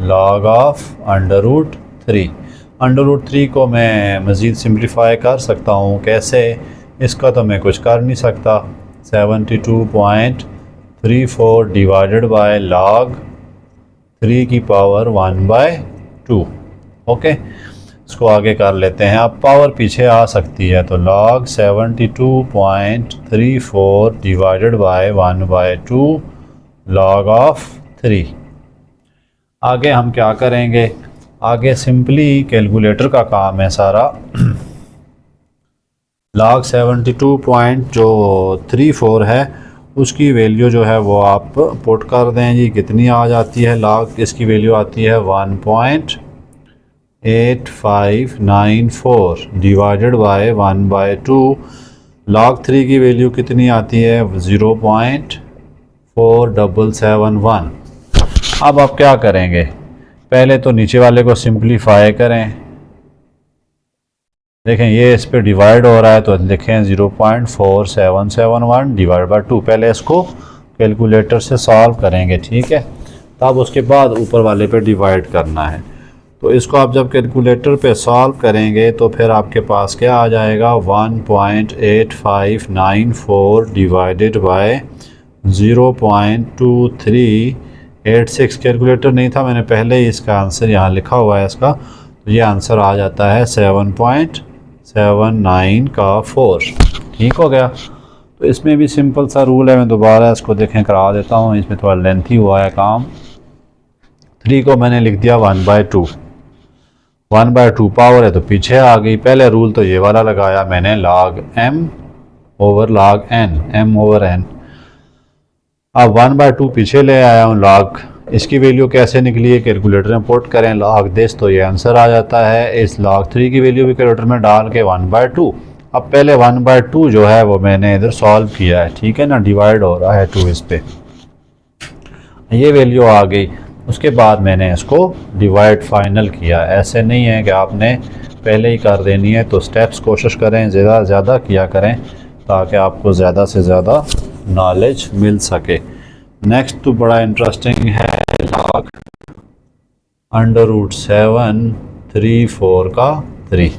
log ऑफ √3। √3 को मैं मज़ीद सिंप्लीफाई कर सकता हूँ, कैसे, इसका तो मैं कुछ कर नहीं सकता। 72.34 डिवाइडेड बाय log 3 की पावर 1/2। ओके, इसको आगे कर लेते हैं। अब पावर पीछे आ सकती है तो log 72.34 divided by 1/2 log of 3। आगे हम क्या करेंगे, आगे सिंपली कैलकुलेटर का काम है सारा। log 72.34 है उसकी वैल्यू जो है वो आप पुट कर दें जी, कितनी आ जाती है, log इसकी वैल्यू आती है 1.8594 डिवाइडेड बाय 1/2। log 3 की वैल्यू कितनी आती है, 0.4771। अब आप क्या करेंगे, पहले तो नीचे वाले को सिंप्लीफाई करें। देखें ये इस पे डिवाइड हो रहा है तो लिखें 0.4771 डिवाइड बाय 2। पहले इसको कैलकुलेटर से सॉल्व करेंगे, ठीक है, तब उसके बाद ऊपर वाले पे डिवाइड करना है। तो इसको आप जब कैलकुलेटर पे सॉल्व करेंगे तो फिर आपके पास क्या आ जाएगा, 1.8594 डिवाइडेड बाय 0.2386। कैलकुलेटर नहीं था, मैंने पहले ही इसका आंसर यहाँ लिखा हुआ है इसका, तो ये आंसर आ जाता है 7.79 का 4। ठीक हो गया। तो इसमें भी सिंपल सा रूल है, मैं दोबारा इसको देखें करा देता हूँ, इसमें थोड़ा लेंथी हुआ है काम। 3 को मैंने लिख दिया 1/2, 1/2 पावर है तो पीछे आ गई। पहले रूल तो ये वाला लगाया मैंने, log m over log n, m over n। अब 1/2 पीछे ले आया हूँ, log इसकी वैल्यू कैसे निकली है, कैलकुलेटर में पुट करें log दिस, तो ये आंसर आ जाता है। इस log 3 की वैल्यू भी कैलकुलेटर में डाल के 1/2। अब पहले 1/2 जो है वो मैंने इधर सॉल्व किया है, ठीक है ना, डिवाइड हो रहा है 2 इस पे, ये वैल्यू आ गई। उसके बाद मैंने इसको डिवाइड फाइनल किया। ऐसे नहीं है कि आपने पहले ही कर देनी है, तो स्टेप्स कोशिश करें ज़्यादा किया करें ताकि आपको ज़्यादा से ज़्यादा नॉलेज मिल सके। नेक्स्ट तो बड़ा इंटरेस्टिंग है, log √734 का 3।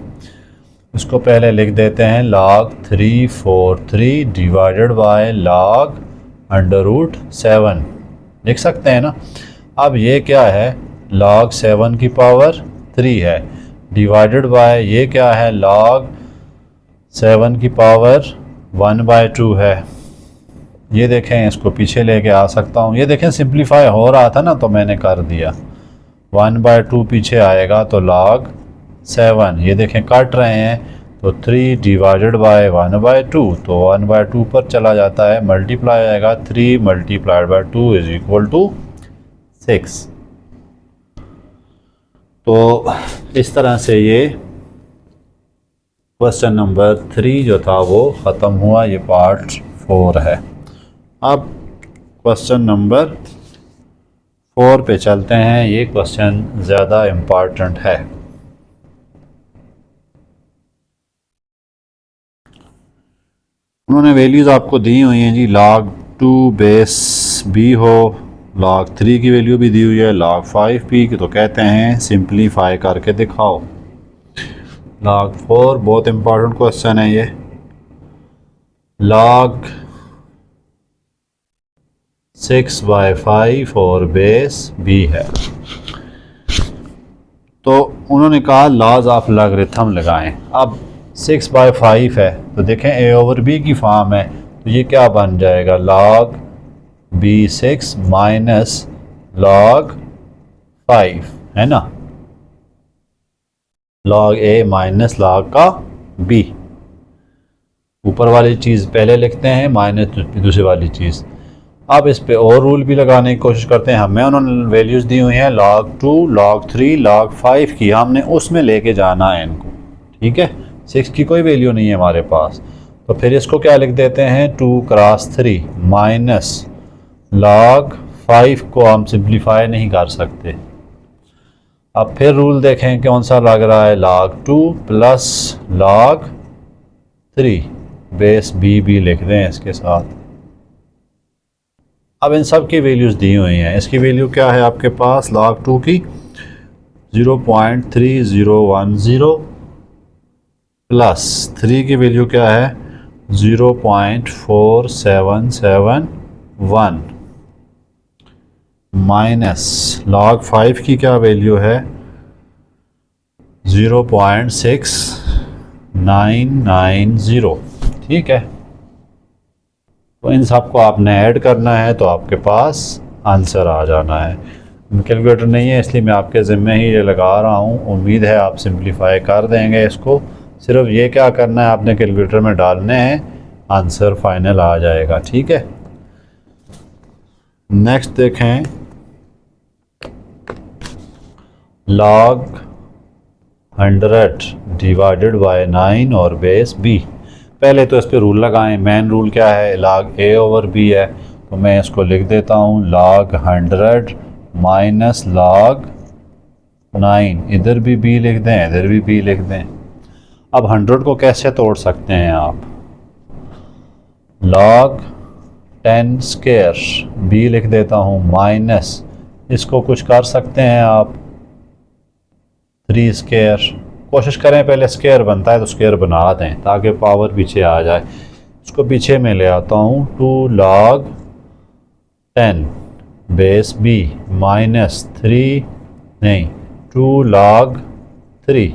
इसको पहले लिख देते हैं, log 343 डिवाइडेड बाय log √7 लिख सकते हैं ना। अब ये क्या है, log 7 की पावर 3 है, डिवाइडेड बाय ये क्या है, log 7 की पावर 1/2 है। ये देखें, इसको पीछे लेके आ सकता हूँ, ये देखें सिंप्लीफाई हो रहा था ना तो मैंने कर दिया। 1/2 पीछे आएगा तो log 7, ये देखें कट रहे हैं तो 3 डिवाइडेड बाय 1/2, तो 1/2 पर चला जाता है, मल्टीप्लाई आएगा, 3 multiplied by 2 is equal to 6। तो इस तरह से ये क्वेश्चन नंबर 3 जो था वो ख़त्म हुआ। ये पार्ट 4 है। अब क्वेश्चन नंबर 4 पे चलते हैं। ये क्वेश्चन ज़्यादा इम्पॉर्टेंट है। उन्होंने वैल्यूज़ आपको दी हुई हैं जी, log 2 बेस b हो, log 3 की वैल्यू भी दी हुई है, log 5b की, तो कहते हैं सिंप्लीफाई करके दिखाओ। log 4 बहुत इम्पॉर्टेंट क्वेश्चन है ये। log 6/5 और बेस b है। तो उन्होंने कहा लॉज ऑफ लॉगरिथम लगाएं। अब 6/5 है तो देखें a/b की फॉर्म है, तो ये क्या बन जाएगा, log b6 माइनस log 5 है ना, log a माइनस log का b। ऊपर वाली चीज़ पहले लिखते हैं, माइनस दूसरी वाली चीज़। अब इस पे और रूल भी लगाने की कोशिश करते हैं। हमें उन्होंने वैल्यूज़ दी हुई हैं log 2, log 3, log 5 की, हमने उसमें लेके जाना है इनको, ठीक है। 6 की कोई वैल्यू नहीं है हमारे पास, तो फिर इसको क्या लिख देते हैं, 2 क्रॉस 3 माइनस log 5 को हम सिंप्लीफाई नहीं कर सकते। अब फिर रूल देखें कौन सा लग रहा है, log 2 plus log 3 base b लिख दें इसके साथ। अब इन सब की वैल्यूज़ दी हुई हैं। इसकी वैल्यू क्या है आपके पास, log 2 की 0.3010 प्लस 3 की वैल्यू क्या है 0.4771 माइनस log 5 की क्या वैल्यू है 0.6990, ठीक है। तो इन सब को आपने ऐड करना है तो आपके पास आंसर आ जाना है। कैलकुलेटर नहीं है इसलिए मैं आपके ज़िम्मे ही ये लगा रहा हूँ। उम्मीद है आप सिंप्लीफाई कर देंगे इसको। सिर्फ ये क्या करना है, आपने कैलकुलेटर में डालने हैं, आंसर फाइनल आ जाएगा, ठीक है। नेक्स्ट देखें, log 100 डिवाइडेड बाय 9 और बेस b। पहले तो इस पे रूल लगाएं। मेन रूल क्या है, log a/b है, तो मैं इसको लिख देता हूँ log 100 माइनस log 9, इधर भी b लिख दें, इधर भी b लिख दें। अब 100 को कैसे तोड़ सकते हैं आप, log 10 स्क्वायर b लिख देता हूँ माइनस, इसको कुछ कर सकते हैं आप 3 स्क्वायर। कोशिश करें पहले स्क्वायर बनता है तो स्क्वायर बना दें ताकि पावर पीछे आ जाए। इसको पीछे में ले आता हूँ, 2 log 10 बेस b माइनस 3 नहीं 2 log 3।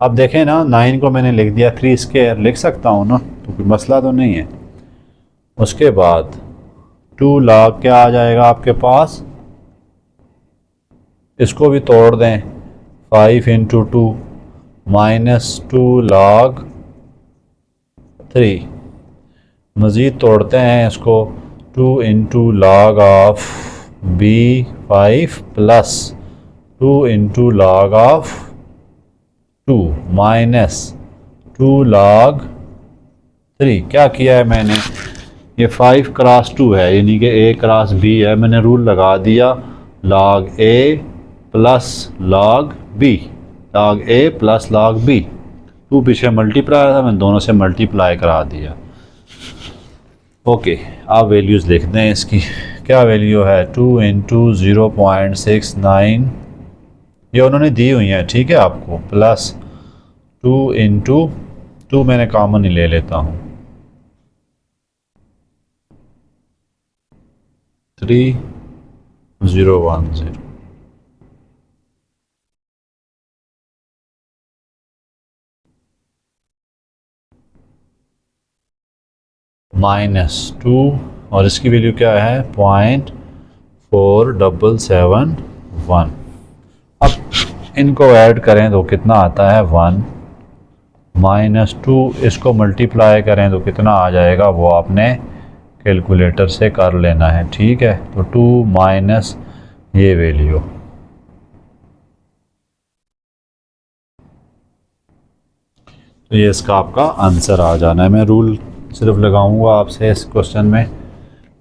अब देखें ना, 9 को मैंने लिख दिया, 3 स्क्वायर लिख सकता हूँ ना, तो कोई मसला तो नहीं है। उसके बाद 2 log क्या आ जाएगा आपके पास, इसको भी तोड़ दें, 5 × 2 माइनस 2 log 3। मज़ीद तोड़ते हैं इसको, 2 × log of b5 plus 2 × log of 2 minus 2 log 3। क्या किया है मैंने, ये 5 क्रॉस 2 है यानी कि a क्रॉस b है, मैंने रूल लगा दिया log a plus log b, log a plus log b। 2 पीछे मल्टीप्लाई था, मैंने दोनों से मल्टीप्लाई करा दिया। ओके, आप वैल्यूज़ लिख दें इसकी। क्या वैल्यू है, 2 × 0.69, ये उन्होंने दी हुई है, ठीक है आपको, प्लस 2 × 2 मैंने कॉमन ही ले लेता हूँ, 3.3010 -2 और इसकी वैल्यू क्या है 0.4771। अब इनको ऐड करें तो कितना आता है 1 -2, इसको मल्टीप्लाई करें तो कितना आ जाएगा वो आपने कैलकुलेटर से कर लेना है। ठीक है, तो 2 माइनस ये वैल्यू, तो ये इसका आपका आंसर आ जाना है। मैं रूल सिर्फ लगाऊंगा आपसे इस क्वेश्चन में,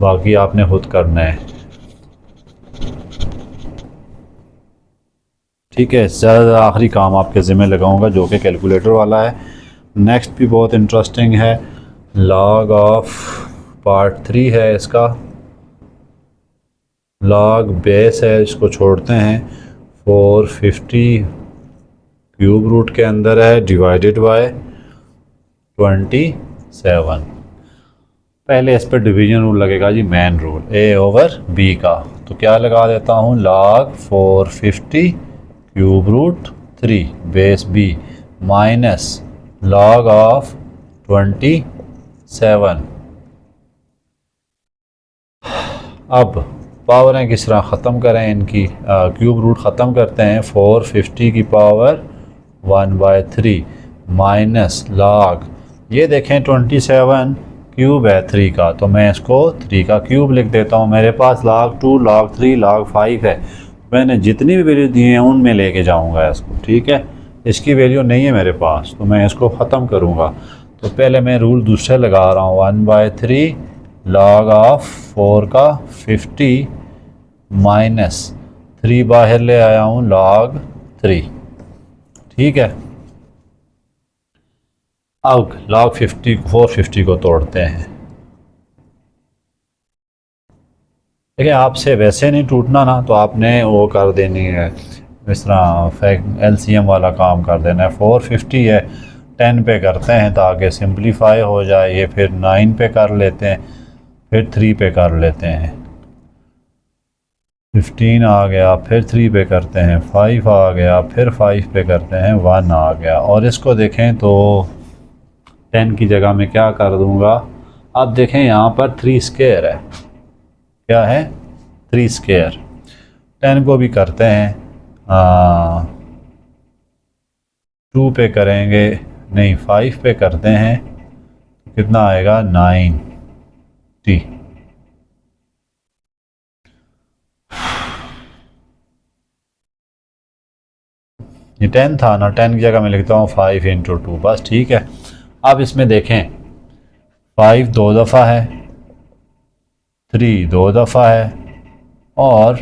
बाकी आपने खुद करना है। ठीक है, ज़्यादा आखिरी काम आपके ज़िम्मे लगाऊंगा जो कि कैलकुलेटर वाला है। नेक्स्ट भी बहुत इंटरेस्टिंग है, लॉग ऑफ पार्ट 3 है इसका। लॉग बेस है, इसको छोड़ते हैं, 450 क्यूब रूट के अंदर है डिवाइडेड बाय 27। पहले इस पर डिवीजन रूल लगेगा जी, मेन रूल A/B का। तो क्या लगा देता हूँ, log 450 cube root 3 base B minus log of 27। अब पावरें किस तरह ख़त्म करें इनकी, क्यूब रूट ख़त्म करते हैं। 450 की पावर 1/3 माइनस लॉग, ये देखें 27 क्यूब है 3 का, तो मैं इसको 3 का क्यूब लिख देता हूँ। मेरे पास log 2 log 3 log 5 है, मैंने जितनी भी वैल्यू दी हैं उनमें लेके जाऊँगा इसको। ठीक है, इसकी वैल्यू नहीं है मेरे पास तो मैं इसको ख़त्म करूँगा। तो पहले मैं रूल दूसरे लगा रहा हूँ, 1/3 log ऑफ 4 का 50 माइनस 3 बाहर ले आया हूँ log 3। ठीक है, अब log 450 को तोड़ते हैं। देखिए, आपसे वैसे नहीं टूटना ना, तो आपने वो कर देनी है, इस तरह LCM वाला काम कर देना है। 450 है, 10 पे करते हैं ताकि सिंप्लीफाई हो जाए। ये फिर 9 पे कर लेते हैं, फिर 3 पे कर लेते हैं, 15 आ गया, फिर 3 पे करते हैं, 5 आ गया, फिर 5 पे करते हैं, 1 आ गया। और इसको देखें तो 10 की जगह में क्या कर दूंगा, अब देखें यहाँ पर 3 स्क्वायर है, क्या है 3 स्क्वायर। 10 को भी करते हैं, 2 पे करेंगे, नहीं 5 पे करते हैं, कितना आएगा 90। ये 10 था ना, 10 की जगह मैं लिखता हूँ 5 × 2 बस। ठीक है, अब इसमें देखें 5 2 दफ़ा है, 3 2 दफ़ा है और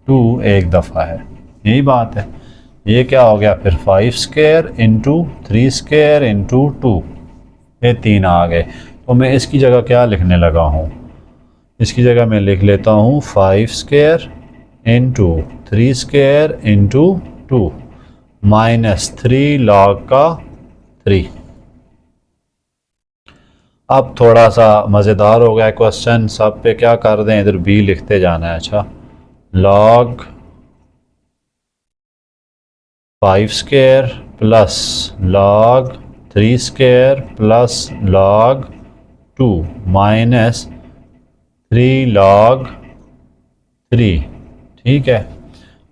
2 1 दफ़ा है, यही बात है। ये क्या हो गया फिर 5 स्क्वायर × 3 स्क्वायर × 2, ये 3 आ गए। तो मैं इसकी जगह क्या लिखने लगा हूँ, इसकी जगह मैं लिख लेता हूँ 5 स्क्वायर × 3 स्क्वायर × 2 माइनस 3 log का 3। अब थोड़ा सा मज़ेदार हो गया क्वेश्चन, सब पे क्या कर दें, इधर b लिखते जाना है। अच्छा, log 5 square plus log 3 square plus log 2 minus 3 log 3। ठीक है,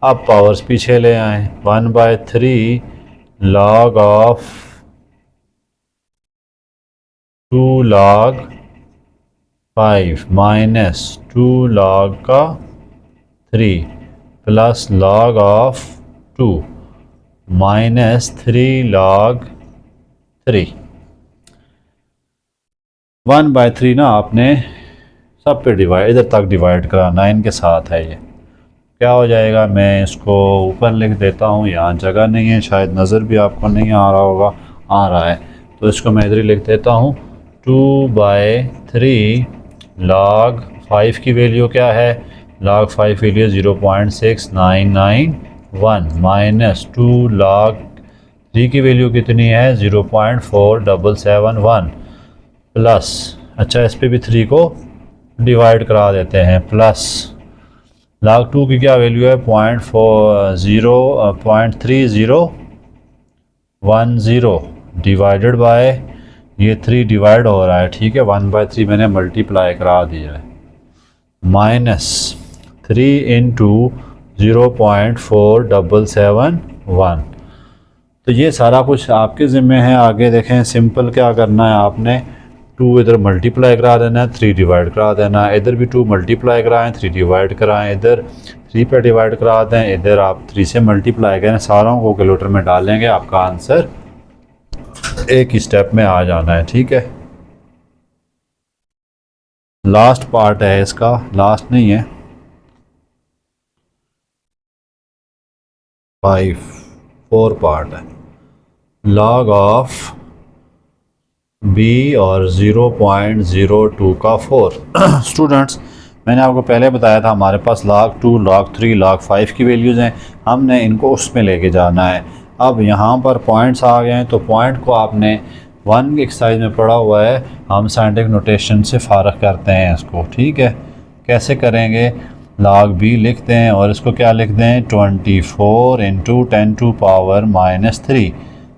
अब पावर्स पीछे ले आए, 1/3 log of 2 log 5 minus 2 log का 3 plus log of 2 minus 3 log 3। 1/3 ना आपने सब पे डिवाइड, इधर तक डिवाइड करा, 9 के साथ है। ये क्या हो जाएगा, मैं इसको ऊपर लिख देता हूँ, यहाँ जगह नहीं है, शायद नज़र भी आपको नहीं आ रहा होगा, आ रहा है तो इसको मैं इधर ही लिख देता हूँ। 2/3 log 5 की वैल्यू क्या है, log 5 वैल्यू 0.6991 माइनस 2 log 3 की वैल्यू कितनी है 0.4771 प्लस, अच्छा इस पर भी 3 को डिवाइड करा देते हैं, प्लस log 2 की क्या वैल्यू है 0.3010 डिवाइडेड बाय ये 3 डिवाइड हो रहा है, ठीक है, 1/3 मैंने मल्टीप्लाई करा दिया है, माइनस 3 इंटू 0.4771। तो ये सारा कुछ आपके ज़िम्मे है। आगे देखें, सिंपल क्या करना है आपने, 2 इधर मल्टीप्लाई करा देना है, 3 डिवाइड करा देना है, इधर भी 2 मल्टीप्लाई कराएं, 3 डिवाइड कराएं, इधर 3 पे डिवाइड करा दें, इधर आप 3 से मल्टीप्लाई करें, सारों को कैलकुलेटर में डालेंगे, आपका आंसर एक ही स्टेप में आ जाना है, ठीक है। लास्ट पार्ट है इसका, लास्ट नहीं है, 4 पार्ट है। लॉग ऑफ बी और 0.02 का 4 स्टूडेंट्स, मैंने आपको पहले बताया था हमारे पास log 2, log 3, log 5 की वैल्यूज़ हैं, हमने इनको उसमें लेके जाना है। अब यहाँ पर पॉइंट्स आ गए हैं, तो पॉइंट को आपने 1 एक्सरसाइज में पढ़ा हुआ है, हम साइंटिफिक नोटेशन से फ़ारग करते हैं इसको, ठीक है। कैसे करेंगे, log b लिखते हैं और इसको क्या लिख दें 24 इंटू 10⁻³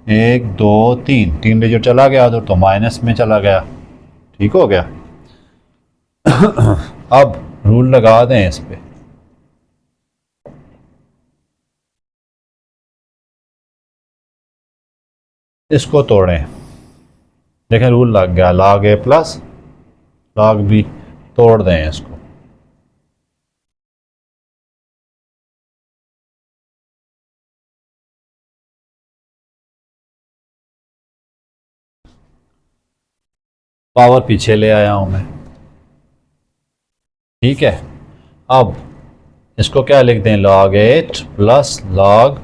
1 2 3 डिजिट चला गया उधर, तो माइनस में चला गया, ठीक हो गया। अब रूल लगा दें इस पे, इसको तोड़ें, देखें रूल लग गया, log a plus log b, तोड़ दें इसको। पावर पीछे ले आया हूं मैं, ठीक है। अब इसको क्या लिख दें, log 8 plus log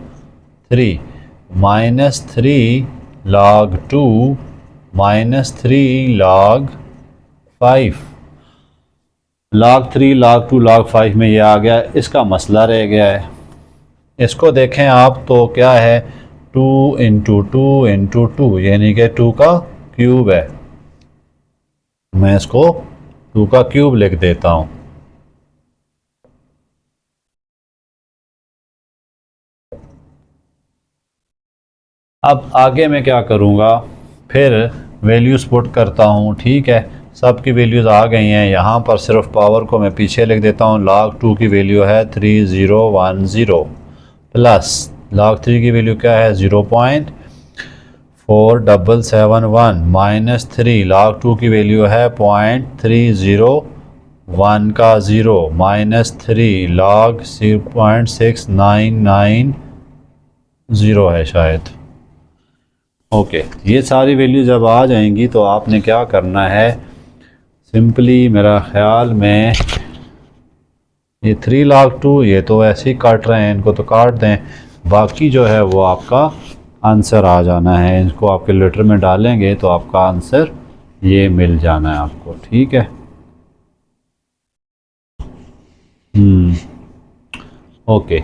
3 minus 3 log 2 minus 3 log 5। log 3 log 2 log 5 में ये आ गया, इसका मसला रह गया है। इसको देखें आप तो क्या है 2 इंटू 2 इंटू 2, यानी कि 2 का क्यूब है। मैं इसको 2 का क्यूब लिख देता हूँ। अब आगे मैं क्या करूँगा, फिर वैल्यूज़ पुट करता हूँ, ठीक है। सब की वैल्यूज़ आ गई हैं, यहाँ पर सिर्फ पावर को मैं पीछे लिख देता हूँ। log 2 की वैल्यू है 3010 प्लस log 3 की वैल्यू क्या है 0.4771 माइनस 3 log 2 की वैल्यू है 0.301 का 0 माइनस 3 log 0.6990 है शायद, ओके। ये सारी वैल्यू जब आ जाएंगी तो आपने क्या करना है, सिंपली मेरा ख्याल में ये 3 log 2 ये तो ऐसे ही काट रहे हैं, इनको तो काट दें, बाकी जो है वो आपका आंसर आ जाना है। इनको आप कैलकुलेटर में डालेंगे तो आपका आंसर ये मिल जाना है आपको, ठीक है। ओके,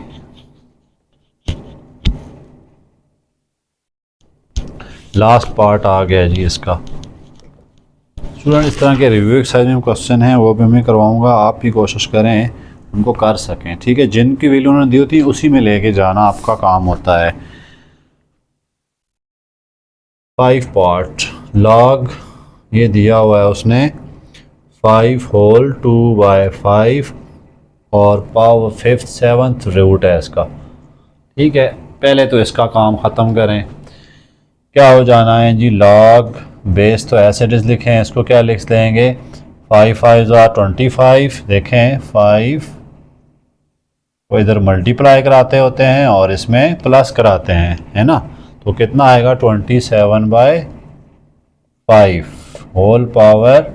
लास्ट पार्ट आ गया जी इसका। स्टूडेंट, इस तरह के रिव्यू एक्सरसाइज में क्वेश्चन हैं वो भी मैं करवाऊंगा, आप भी कोशिश करें उनको कर सकें, ठीक है। जिनकी वैल्यू उन्होंने दी होती है उसी में लेके जाना आपका काम होता है। 5 पार्ट लॉग ये दिया हुआ है उसने 5 होल 2/5 और पावर 5th 7th रूट है इसका, ठीक है। पहले तो इसका काम ख़त्म करें, क्या हो जाना है जी, लॉग बेस तो एज इट इज़ लिखें, इसको क्या लिख लेंगे 5 5 25, देखें 5 को इधर मल्टीप्लाई कराते होते हैं और इसमें प्लस कराते हैं, है ना, तो कितना आएगा 27/5 होल पावर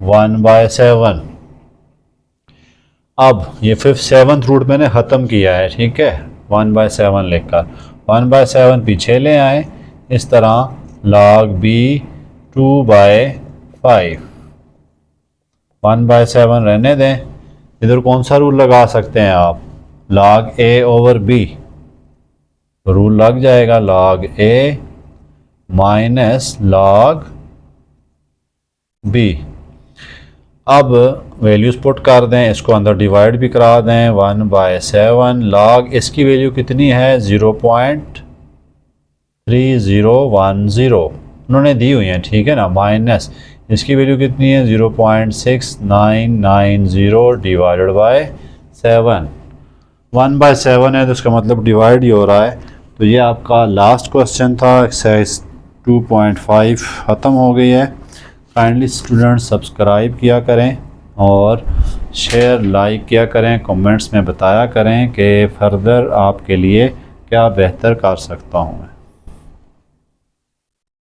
1/7। अब ये 5th 7th रूट मैंने ख़त्म किया है, ठीक है, 1/7 लिखकर 1/7 पीछे ले आए, इस तरह log b 2/5 1/7 रहने दें। इधर कौन सा रूल लगा सकते हैं आप, log a over b, rule लग जाएगा log a minus log b। अब वैल्यूज़ पुट कर दें, इसको अंदर डिवाइड भी करा दें 1/7 log इसकी वैल्यू कितनी है 0.3010 उन्होंने दी हुई है, ठीक है ना, माइनस इसकी वैल्यू कितनी है 0.6990 डिवाइडेड बाय 7। 1/7 है तो इसका मतलब डिवाइड ही हो रहा है। तो ये आपका लास्ट क्वेश्चन था, एक्सरसाइज 2.5 ख़त्म हो गई है। काइंडली स्टूडेंट सब्सक्राइब किया करें और शेयर लाइक किया करें, कमेंट्स में बताया करें कि फ़र्दर आपके लिए क्या बेहतर कर सकता हूँ मैं।